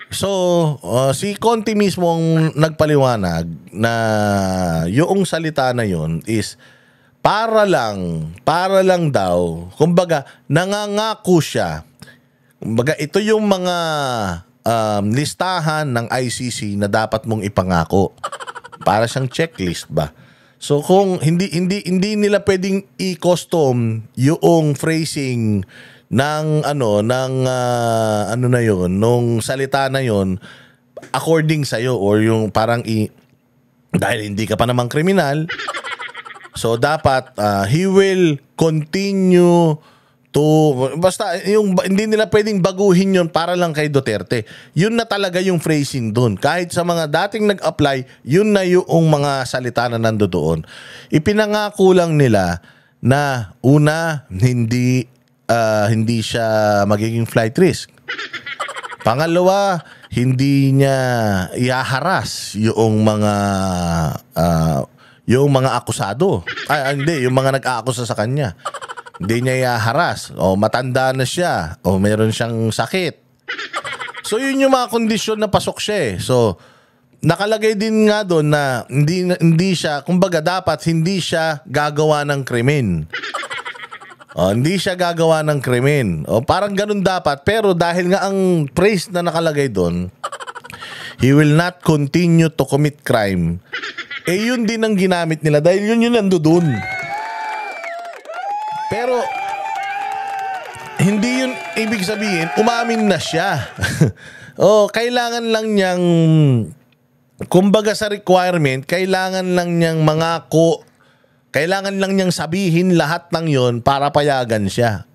So, si Conti mismo ang nagpaliwanag na yung salita na yun is para lang daw, kumbaga nangangako siya. Kumbaga ito yung mga listahan ng ICC na dapat mong ipangako. Para siyang checklist ba? So kung hindi nila pwedeng i-custom yung phrasing ng nung salita na yon according sa iyo or yung parang dahil hindi ka pa namang kriminal, so dapat he will continue to, basta yung hindi nila pwedeng baguhin yon para lang kay Duterte. Yun na talaga yung phrasing doon. Kahit sa mga dating nag-apply, yun na yung mga salita na nandoon. Ipinangako lang nila na una, hindi siya magiging flight risk. Pangalawa, hindi niya ihaharas yung mga akusado. Hindi, yung mga nag-aakusa sa kanya. Hindi niya ihaharas. O matanda na siya. O meron siyang sakit. So yun yung mga kondisyon na pasok siya. So nakalagay din nga doon na hindi siya, kumbaga dapat hindi siya gagawa ng krimen. Hindi siya gagawa ng krimen. Parang ganun dapat. Pero dahil nga ang phrase na nakalagay doon, he will not continue to commit crime, yun din ang ginamit nila dahil yun nandoon. Pero hindi yun ibig sabihin umamin na siya. Kailangan lang niyang, kumbaga sa requirement, kailangan lang niyang mangako. Kailangan lang niyang sabihin lahat ng yon para payagan siya.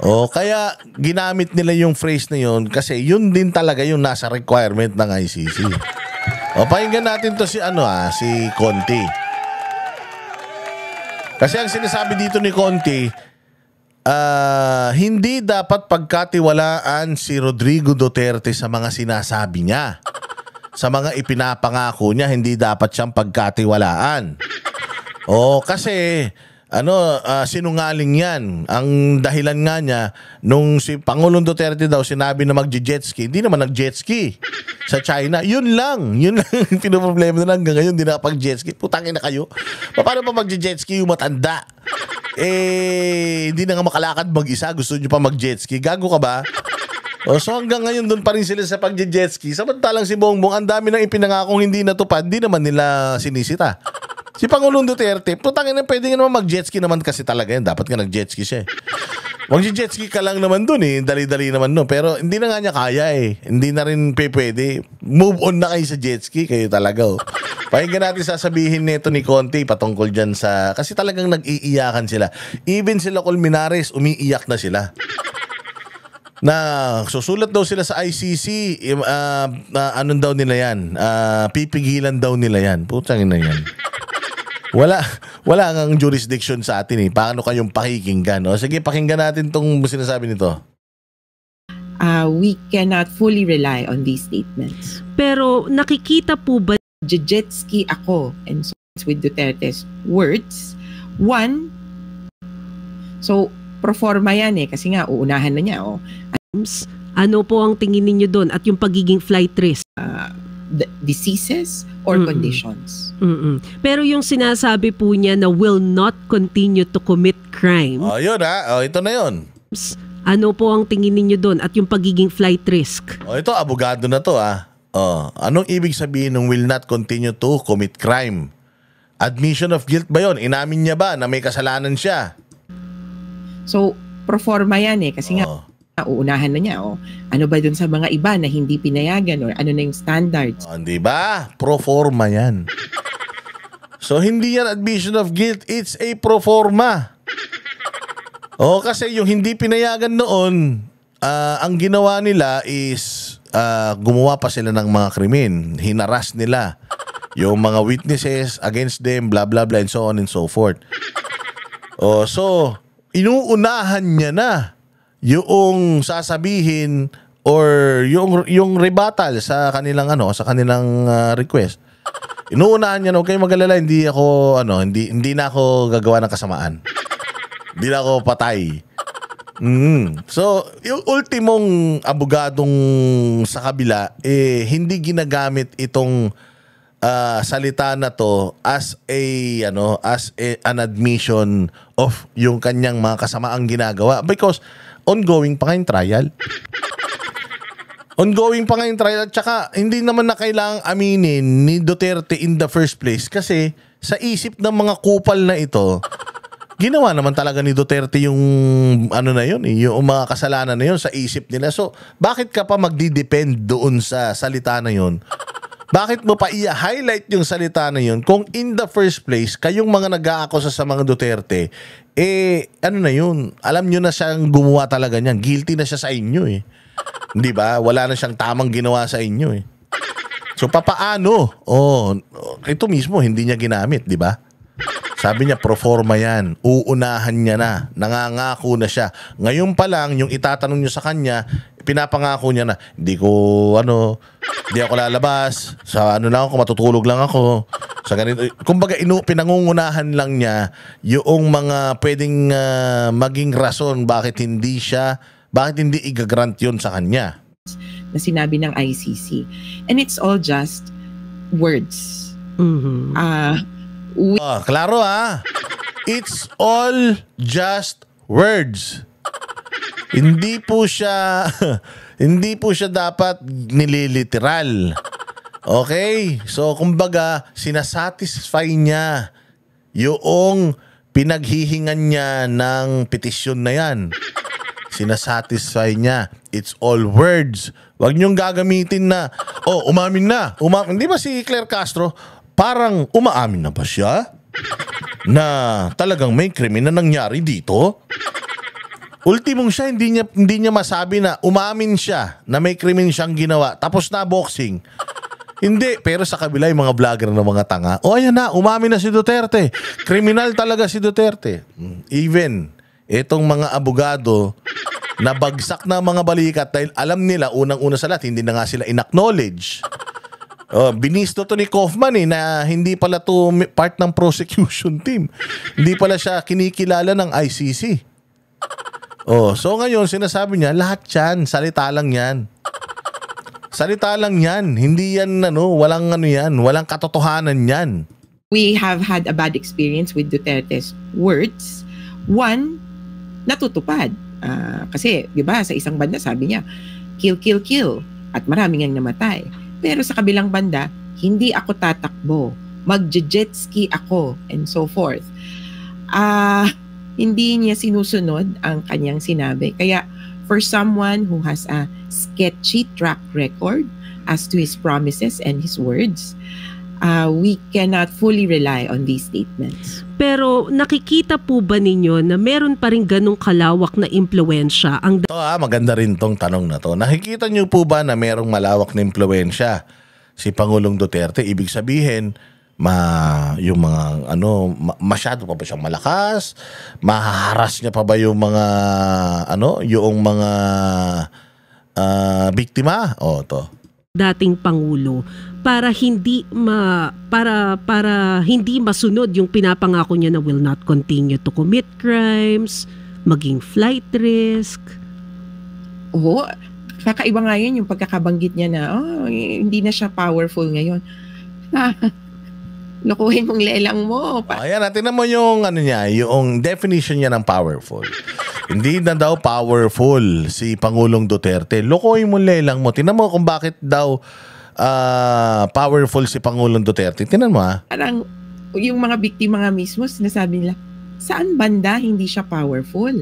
Kaya ginamit nila yung phrase na yun kasi yun din talaga yung nasa requirement ng ICC. Pakinggan natin to si si Conti. Kasi ang sinasabi dito ni Conti, hindi dapat pagkatiwalaan si Rodrigo Duterte sa mga sinasabi niya. Sa mga ipinapangako niya, hindi dapat siyang pagkatiwalaan. Kasi sinungaling yan. Ang dahilan nga niya, nung si Pangulong Duterte daw sinabi na mag-jet ski, hindi naman nag-jet ski sa China. Yun lang yung pinoproblema na hanggang ngayon, hindi nakapag-jet ski. Putangin na kayo. Paano pa mag-jet ski yung matanda? Hindi na nga makalakad mag-isa. Gusto nyo pa mag-jet ski? Gago ka ba? So hanggang ngayon doon pa rin sila sa pag-jet ski. Samantalang si Bongbong, ang dami nang ipinangakong hindi natupad, hindi naman nila sinisita. Si Pangulong Duterte, putangin na pwede nga naman mag-jet ski naman kasi talaga yan. Dapat nga nag-jet ski siya. Mag-jet ski ka lang naman dun dali-dali naman no. Pero hindi na nga niya kaya Hindi na rin pwede. Move on na kayo sa jet ski, kayo talaga Pakinggan natin sasabihin nito ni Conti patungkol dyan sa, kasi talagang nag-iiyakan sila. Even sila Colmenares, umiiyak na sila. Na susulat daw sila sa ICC, anong daw nila yan? Pipigilan daw nila yan. Putangin na yan. Wala ngang jurisdiction sa atin Paano kayong pakikinggan? Sige, pakinggan natin tong sinasabi nito. We cannot fully rely on these statements. Pero nakikita po ba jet ski ako and so with Duterte's words? One, so pro forma yan kasi nga uunahan na niya Ano po ang tingin ninyo doon at yung pagiging flight risk? Diseases or conditions. Pero yung sinasabi po niya na will not continue to commit crime. Yun ito na yun. Ano po ang tingin ninyo doon at yung pagiging flight risk? Ito, abogado na to anong ibig sabihin ng will not continue to commit crime? Admission of guilt ba yun? Inamin niya ba na may kasalanan siya? So, pro forma yan kasi nga uunahan na niya. Ano ba dun sa mga iba na hindi pinayagan or ano na yung standards? Di ba? Pro forma yan. So, hindi yan admission of guilt. It's a pro forma. Kasi yung hindi pinayagan noon, ang ginawa nila is gumawa pa sila ng mga krimen. Hinaras nila yung mga witnesses against them, blah, blah, blah, and so on and so forth. So, inuunahan niya na yung sasabihin or yung rebuttal sa kanilang request. Inuunahan niya okay, mag-alala, hindi na ako gagawa ng kasamaan. Hindi na ako patay. So, yung ultimong abogadong sa kabila hindi ginagamit itong salita na to as an admission of yung kanyang mga kasamaang ginagawa because ongoing pa ngayong trial. Ongoing pa ngayong trial at saka hindi naman na kailangang aminin ni Duterte in the first place kasi sa isip ng mga kupal na ito, ginawa naman talaga ni Duterte yung yung mga kasalanan na yun sa isip nila. So, bakit ka pa magdi-depend doon sa salita na yun? Bakit mo pa i-highlight yung salita na yun kung in the first place, kayong mga nag-aakusa sa mga Duterte, alam nyo na siyang gumawa talaga niyan. Guilty na siya sa inyo Di ba? Wala na siyang tamang ginawa sa inyo So, papaano? Ito mismo, hindi niya ginamit, di ba? Sabi niya, pro forma yan. Uunahan niya na. Nangangako na siya. Ngayon pa lang, yung itatanong niyo sa kanya, pinapangako niya na, hindi ako lalabas. Sa lang ako, matutulog lang ako. Sa ganito. Kumbaga, pinangungunahan lang niya yung mga pwedeng maging rason bakit hindi igagrant yun sa kanya. Na sinabi ng ICC. And it's all just words. Klaro It's all just words. Hindi po siya dapat nililiteral. Okay? So kumbaga sinasatisfy niya yung pinaghihingan niya ng petisyon na yan. Sinasatisfy niya. It's all words. Huwag niyong gagamitin na umamin na. Hindi ba si Claire Castro parang umaamin na ba siya na talagang may krimen na nangyari dito? Ultimong siya, hindi niya masabi na umamin siya na may krimen siyang ginawa tapos na boxing. Hindi, pero sa kabila yung mga vlogger ng mga tanga, ayan na, umamin na si Duterte. Kriminal talaga si Duterte. Even, itong mga abogado na bagsak na mga balikat dahil alam nila, unang-una sa lahat, hindi na nga sila in-acknowledge. Binisto to ni Kaufman na hindi pala to part ng prosecution team. Hindi pala siya kinikilala ng ICC. So ngayon, sinasabi niya, lahat yan, salita lang yan. Salita lang yan. Hindi yan, walang walang katotohanan yan. We have had a bad experience with Duterte's words. One, natutupad. Kasi, di ba, sa isang banda sabi niya, kill, kill, kill. At maraming ang namatay. Pero sa kabilang banda, hindi ako tatakbo. Mag-jet ski ako, and so forth. Hindi niya sinusunod ang kanyang sinabi. Kaya, for someone who has a sketchy track record as to his promises and his words, we cannot fully rely on these statements. Pero nakikita po ba ninyo na meron pa rin ganong kalawak na impluwensya? Maganda rin tong tanong na to. Nakikita niyo po ba na merong malawak na impluwensya si Pangulong Duterte? Ibig sabihin, yung mga masyado pa ba siyang malakas? Mahaharas niya pa ba yung mga yung mga biktima? To. Dating Pangulo para hindi para hindi masunod yung pinapangako niya na will not continue to commit crimes, maging flight risk. Kakaiba nga yun yung pagkakabanggit niya na hindi na siya powerful ngayon. Lokohin mong lelang mo. Ayan, tingnan mo yung yung definition niya ng powerful. Hindi na daw powerful si Pangulong Duterte. Lokohin mo lelang mo. Tingnan mo kung bakit daw powerful si Pangulong Duterte. Tingnan mo Parang yung mga biktima nga mismo, sinasabi nila, saan banda hindi siya powerful?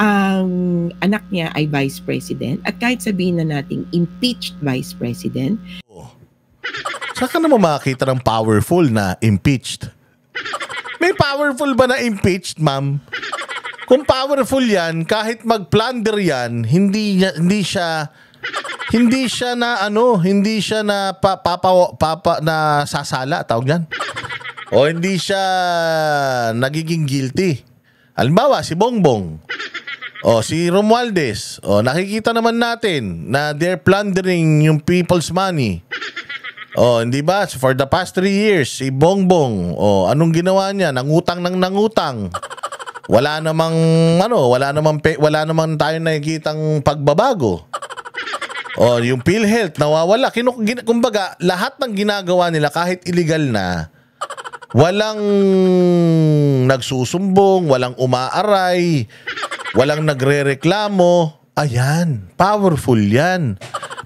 Ang anak niya ay Vice President at kahit sabihin na nating impeached Vice President, saan ka naman makakita ng powerful na impeached? May powerful ba na impeached, ma'am? Kung powerful yan, kahit mag-plunder yan, hindi siya na na sasala, tawag yan. O hindi siya nagiging guilty. Halimbawa, si Bongbong. O si Romualdez. O nakikita naman natin na they're plundering yung people's money. Hindi ba? For the past 3 years, si Bongbong, anong ginawa niya? Nangutang. Wala namang tayo nakikitang pagbabago. Yung PhilHealth nawawala. Kumbaga, lahat ng ginagawa nila kahit illegal na, walang nagsusumbong, walang umaaray, walang nagrereklamo. Ayan, powerful yan.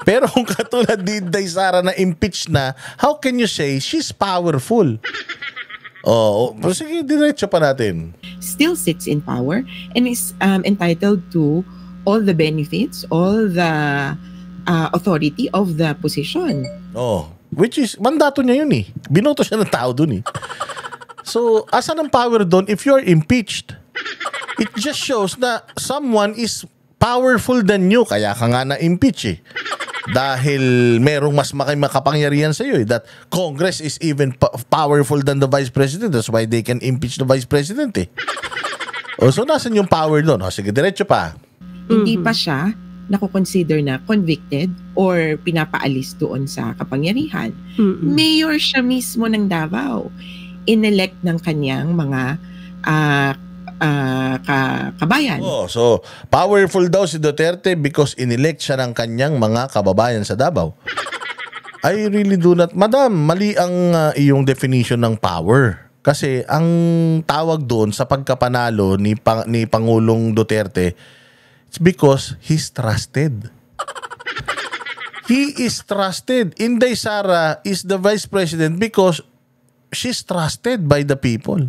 Pero kung katulad ni Inday Sara na impeach na, how can you say she's powerful? Sige, diretso pa natin. Still sits in power and is entitled to all the benefits, all the authority of the position. Which is, mandato niya yun Binoto siya ng tao dun So, asan ang power doon if you're impeached? It just shows na someone is powerful than you. Kaya ka nga na-impeach Dahil merong mas makapangyarihan sa iyo that Congress is even powerful than the Vice President. That's why they can impeach the Vice President so nasan yung power doon? Sige, diretso pa. Hindi pa siya nakukonsider na convicted or pinapaalis doon sa kapangyarihan. Mayor siya mismo ng Davao. Inelect ng kanyang mga kabayan. So powerful daw si Duterte because inelect siya ng kanyang mga kababayan sa Davao. I really do not, Madam, mali ang iyong definition ng power. Kasi ang tawag doon sa pagkapanalo ni Pangulong Duterte, it's because he's trusted. He is trusted. Inday Sara is the Vice President because she's trusted by the people.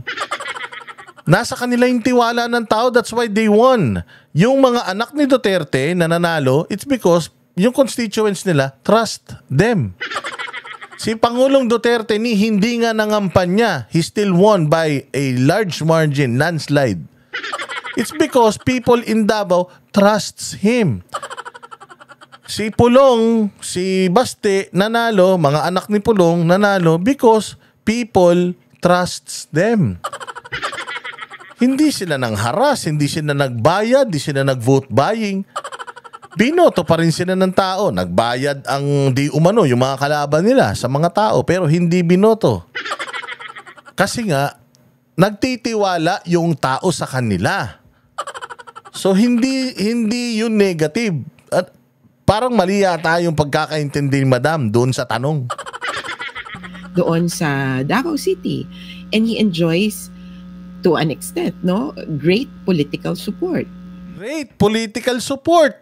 Nasa kanila yung tiwala ng tao, that's why they won. Yung mga anak ni Duterte na nanalo, it's because yung constituents nila trust them. Si Pangulong Duterte hindi nga nangampanya. He still won by a large margin, landslide. It's because people in Davao trusts him. Si Pulong, si Baste nanalo, mga anak ni Pulong nanalo because people trusts them. Hindi sila nang haras, hindi sila nagbayad, hindi sila nag-vote buying. Binoto pa rin sila ng tao. Nagbayad ang di umano, yung mga kalaban nila sa mga tao, pero hindi binoto. Kasi nga, nagtitiwala yung tao sa kanila. So, hindi yun negative. At parang mali yata yung pagkakaintindi, madam, doon sa tanong. Doon sa Davao City. And he enjoys, to an extent, no, great political support. Great political support.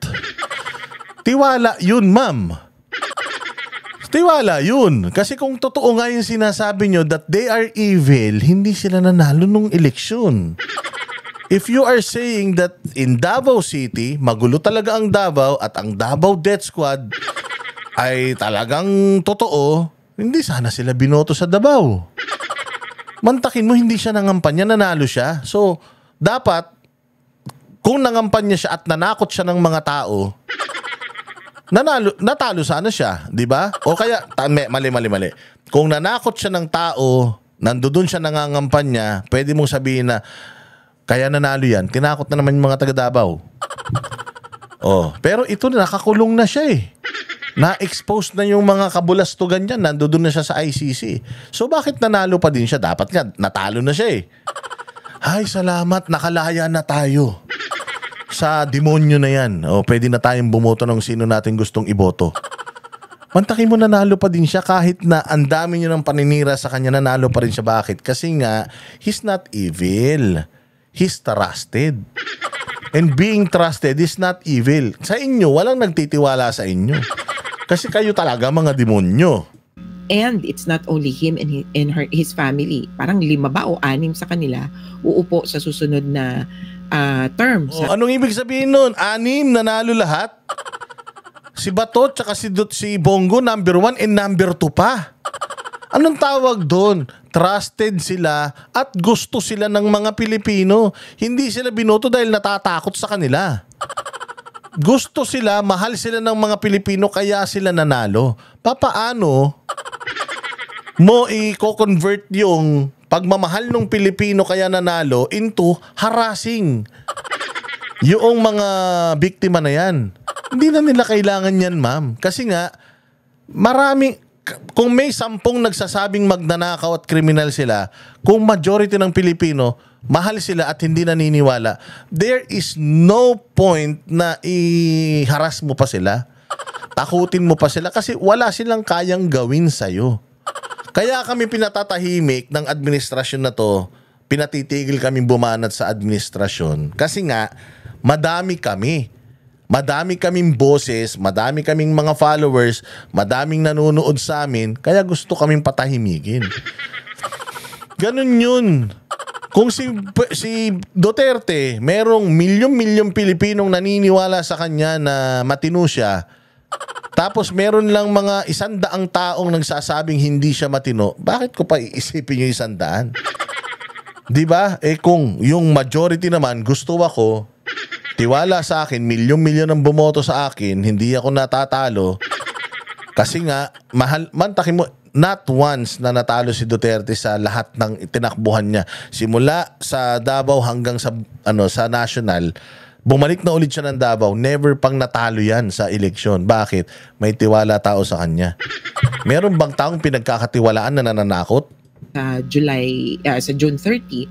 Tiwala yun, ma'am. Tiwala yun. Kasi kung totoo nga yung sinasabi nyo that they are evil, hindi sila nanalo nung eleksyon. If you are saying that in Davao City, magulo talaga ang Davao at ang Davao Death Squad ay talagang totoo, hindi sana sila binoto sa Davao. Mantakin mo, hindi siya nangampanya, nanalo siya. So, dapat, kung nangampanya siya at nanakot siya ng mga tao, natalo sana siya, di ba? O kaya, mali. Kung nanakot siya ng tao, nandoon siya nangangampanya, pwede mong sabihin na, kaya nanalo yan, tinakot na naman yung mga taga Davao. Oh, pero ito nakakulong na siya eh. Na-expose na yung mga kabulastugan niya, nandoon na siya sa ICC. So bakit nanalo pa din siya? Dapat nga, natalo na siya eh. Ay, salamat, nakalaya na tayo sa demonyo na yan. O, pwede na tayong bumoto ng sino natin gustong iboto. Mantakin mo, nanalo pa din siya kahit na ang dami nyo ng paninira sa kanya, nanalo pa rin siya. Bakit? Kasi nga, he's not evil. He's trusted. And being trusted is not evil. Sa inyo, walang nagtitiwala sa inyo. Kasi kayo talaga mga demonyo. And it's not only him and his family. Parang 5 ba o 6 sa kanila uupo sa susunod na term. Oh, anong ibig sabihin nun? 6 nanalo lahat? Si Bato tsaka si Bongo number 1 and number 2 pa. Anong tawag doon? Trusted sila at gusto sila ng mga Pilipino. Hindi sila binoto dahil natatakot sa kanila. Gusto sila, mahal sila ng mga Pilipino kaya sila nanalo. Papaano mo i-convert yung pagmamahal ng Pilipino kaya nanalo into harassing yung mga biktima na yan? Hindi na nila kailangan yan, ma'am. Kasi nga, kung may 10 nagsasabing magnanakaw at kriminal sila, kung majority ng Pilipino, mahal sila at hindi naniniwala, there is no point na i-harass mo pa sila. Takutin mo pa sila kasi wala silang kayang gawin sa'yo. Kaya kami pinatatahimik ng administrasyon na to, pinatitigil kami bumanat sa administrasyon. Kasi nga, madami kaming boses, madami kaming mga followers, madaming nanonood sa amin, kaya gusto kaming patahimikin. Ganun yun. Kung si Duterte, merong milyon-milyon Pilipinong naniniwala sa kanya na matino siya, tapos meron lang mga 100 taong nagsasabing hindi siya matino, bakit ko pa iisipin yung 100? Diba? Kung yung majority naman gusto ako, tiwala sa akin, milyon-milyon ang bumoto sa akin, hindi ako natatalo. Kasi nga, mantakin mo, not once na natalo si Duterte sa lahat ng tinakbuhan niya. Simula sa Davao hanggang sa national, bumalik na ulit siya ng Davao, never pang natalo yan sa eleksyon. Bakit? May tiwala tao sa kanya. Meron bang taong pinagkakatiwalaan na nananakot? Sa June 30,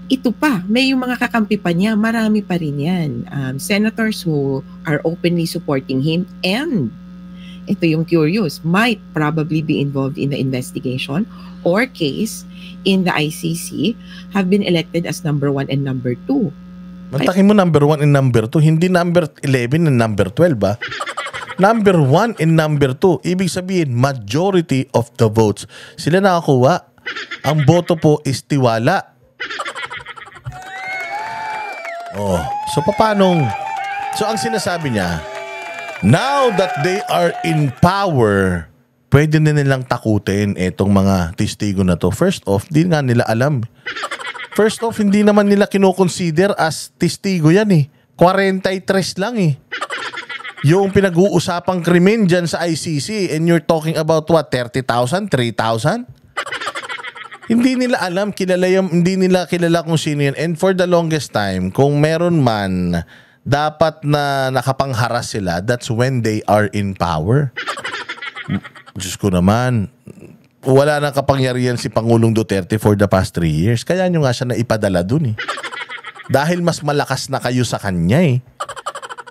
ito pa, may yung mga kakampi pa niya, marami pa rin yan. Senators who are openly supporting him and, ito yung curious, might probably be involved in the investigation or case in the ICC have been elected as number 1 and number 2. Mantakin mo number 1 and number 2, hindi number 11 and number 12 ba? Number 1 and number 2, ibig sabihin majority of the votes. Sila nakakuha. Ang boto po is tiwala. Oh, so paanong? So ang sinasabi niya, now that they are in power, pwede na nilang takutin itong mga testigo na to. First off, di nga nila alam. First off, hindi naman nila kinoconsider as testigo yan eh. 43 lang eh. Yung pinag-uusapang krimen dyan sa ICC and you're talking about what, 30,000, 3,000? Hindi nila alam, hindi nila kilala kung sino yan. And for the longest time, kung meron man dapat na nakapangharas sila, that's when they are in power. Diyos ko naman, wala nang kapangyarihan si Pangulong Duterte for the past 3 years. Kaya nyo nga siya naipadala dun eh. Dahil mas malakas na kayo sa kanya eh.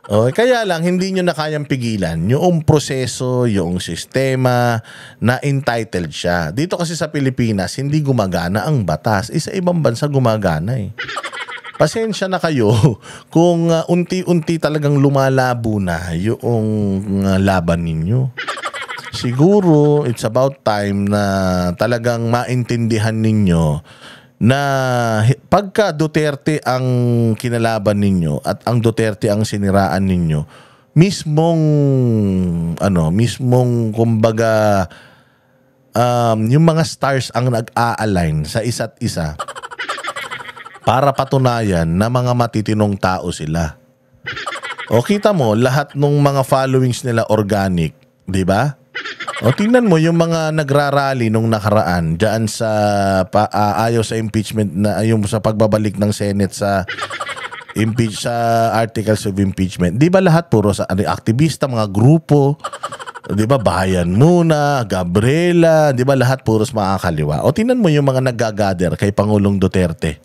Kaya lang, hindi nyo na kayang pigilan yung proseso, yung sistema na entitled siya. Dito kasi sa Pilipinas, hindi gumagana ang batas. Sa ibang bansa gumagana eh. Pasensya na kayo kung unti-unti talagang lumalabo na yung laban ninyo. Siguro, it's about time na talagang maintindihan ninyo na pagka Duterte ang kinalaban ninyo at ang Duterte ang siniraan ninyo, mismong kumbaga yung mga stars ang nag-a-align sa isa't isa para patunayan na mga matitinong tao sila. O kita mo, lahat ng mga followings nila organic, di ba? O tingnan mo yung mga nagrarally nung nakaraan diyan sa ayaw sa impeachment na yung sa pagbabalik ng Senate sa articles of impeachment. 'Di ba lahat puro sa aktivista, mga grupo, 'di ba? Bayan Muna, Gabriela, 'di ba lahat puros makakaliwa. O tingnan mo yung mga naggagather kay Pangulong Duterte.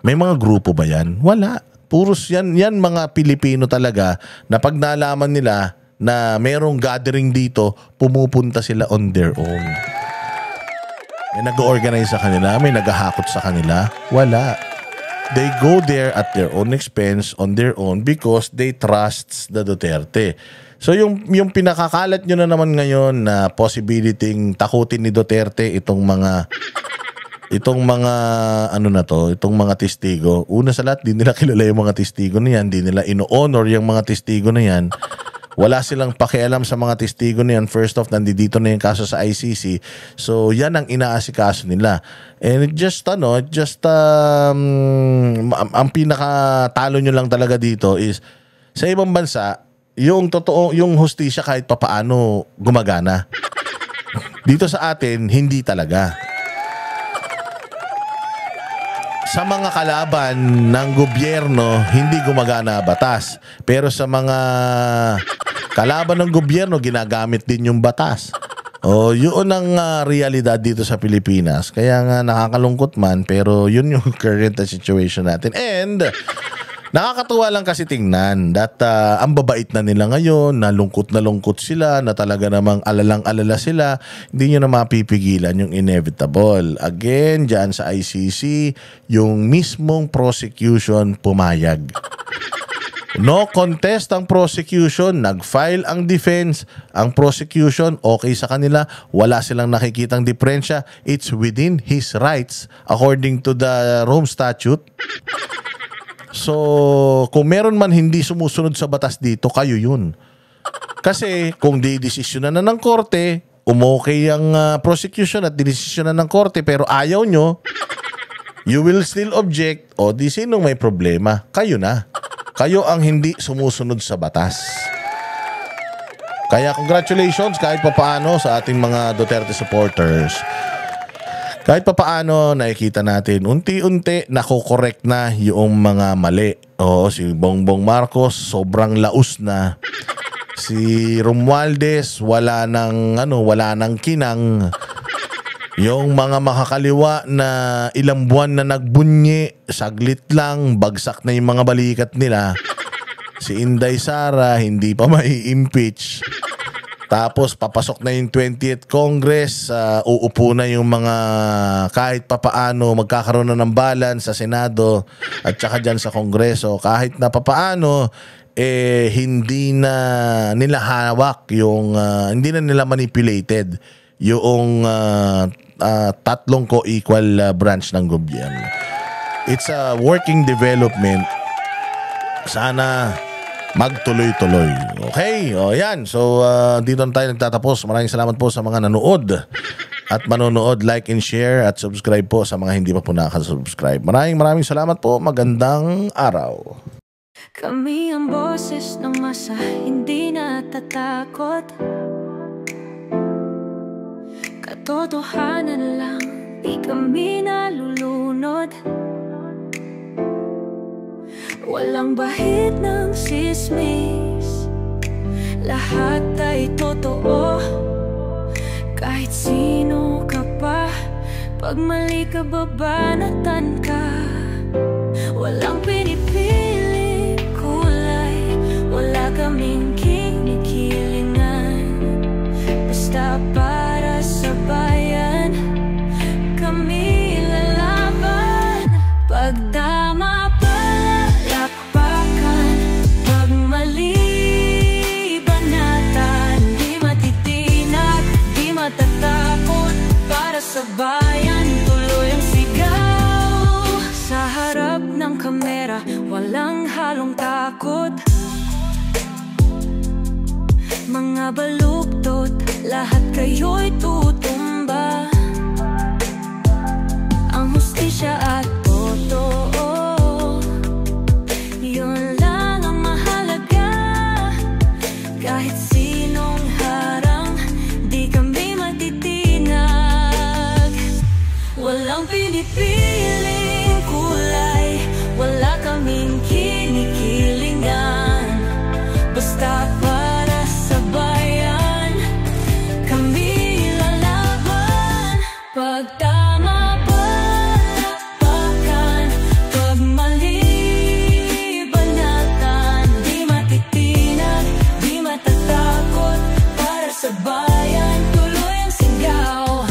May mga grupo ba 'yan? Wala. Puros yan mga Pilipino talaga na pag nalaman nila na merong gathering dito, pumupunta sila on their own. May nag-organize sa kanila, may naghahakot sa kanila. Wala. They go there at their own expense, on their own, because they trust the Duterte. So yung pinakakalat nyo na naman ngayon na possibility takutin ni Duterte itong mga testigo. Una sa lahat, di nila kilala yung mga testigo na yan, di nila ino-honor yung mga testigo na yan. Wala silang pakialam sa mga testigo na yan. First off, nandito na yung kaso sa ICC. So, yan ang inaasikaso nila. And ang pinakatalo nyo lang talaga dito is, sa ibang bansa, yung hustisya kahit papaano gumagana. Dito sa atin, hindi talaga. Sa mga kalaban ng gobyerno, hindi gumagana batas. Pero sa mga kalaban ng gobyerno, ginagamit din yung batas. Yun ang realidad dito sa Pilipinas. Kaya nga nakakalungkot man, pero yun yung current situation natin. And nakakatuwa lang kasi tingnan that ang babait na nila ngayon, na lungkot sila, na talaga namang alalang-alala sila, hindi nyo na mapipigilan yung inevitable. Again, dyan sa ICC, yung mismong prosecution pumayag. No contest ang prosecution, nag-file ang defense, ang prosecution, okay sa kanila, wala silang nakikitang diferensya, it's within his rights according to the Rome Statute. So, kung meron man hindi sumusunod sa batas dito, kayo yun. Kasi kung di-desisyonan na ng korte, umokay ang prosecution at di-desisyonan ng korte pero ayaw nyo, you will still object, o di sinong may problema? Kayo na. Kayo ang hindi sumusunod sa batas. Kaya congratulations kahit papaano sa ating mga Duterte supporters. Kahit papaano nakikita natin unti-unti nakokorek na yung mga mali. Si Bongbong Marcos sobrang laos na. Si Romualdez wala nang kinang. Yung mga makakaliwa na ilang buwan na nagbunyi, saglit lang, bagsak na yung mga balikat nila. Si Inday Sara hindi pa mai-impeach. Tapos papasok na yung 20th Congress, uupo na yung mga kahit papaano magkakaroon na ng balance sa Senado at saka dyan sa Kongreso. Kahit na papaano, hindi na nila hawak yung, hindi na nila manipulated yung tatlong co-equal branch ng gobyerno. It's a working development. Sana magtuloy-tuloy. Okay? Yan. So, dito na tayo nagtatapos. Maraming salamat po sa mga nanood. at manonood, like and share at subscribe po sa mga hindi pa po nakasubscribe. Maraming salamat po. Magandang araw. Kami ang boses ng masa, hindi natatakot. Katotohanan lang, di kami nalulunod. Walang bahid ng sismis, lahat ay totoo. Kahit sino ka pa, pag mali ka babanatan ka. Walang pinipili kulay, wala kaming kinikilingan. Basta para sa bayan, kami lalaban. Pagdama palakpakan, pag mali banatan. Di matitinag, di matatakot, para sa bayan tuloy ang sigaw. Sa harap ng kamera, walang halong takot. Mga baluktot, lahat kayo'y tutumba. Ang hustisya at totoo, yun lang ang mahalaga. Kahit sinong harang, di kami matitinag. Walang pinipiling kulay, wala kaming kinikilingan. Basta para sa bayan, kami lalaban. Pagtama palakpakan, pag mali banatan. Di matitinag, di matatakot, para sa bayan tuloy ang sigaw.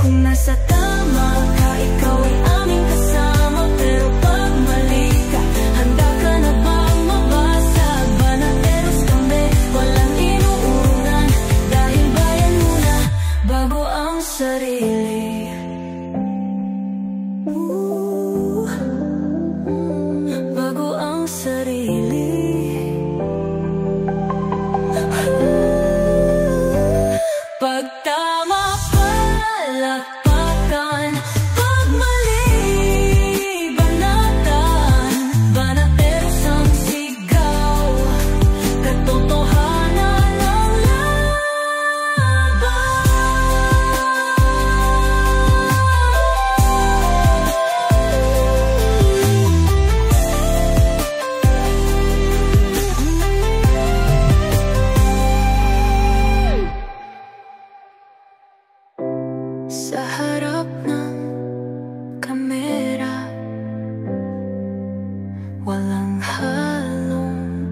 Kung nasa tama ka, ikaw ay aming kasama. Pero pag mali ka, handa ka na bang mabasag? Banateros kami, walang inuurungan. Dahil bayan muna, bago ang sarili. Bago ang sarili. Pagtama palakpakan, pag mali banatan. Banateros ang sigaw, katotohanan ang laban. Sa harap ng kamera, walang halong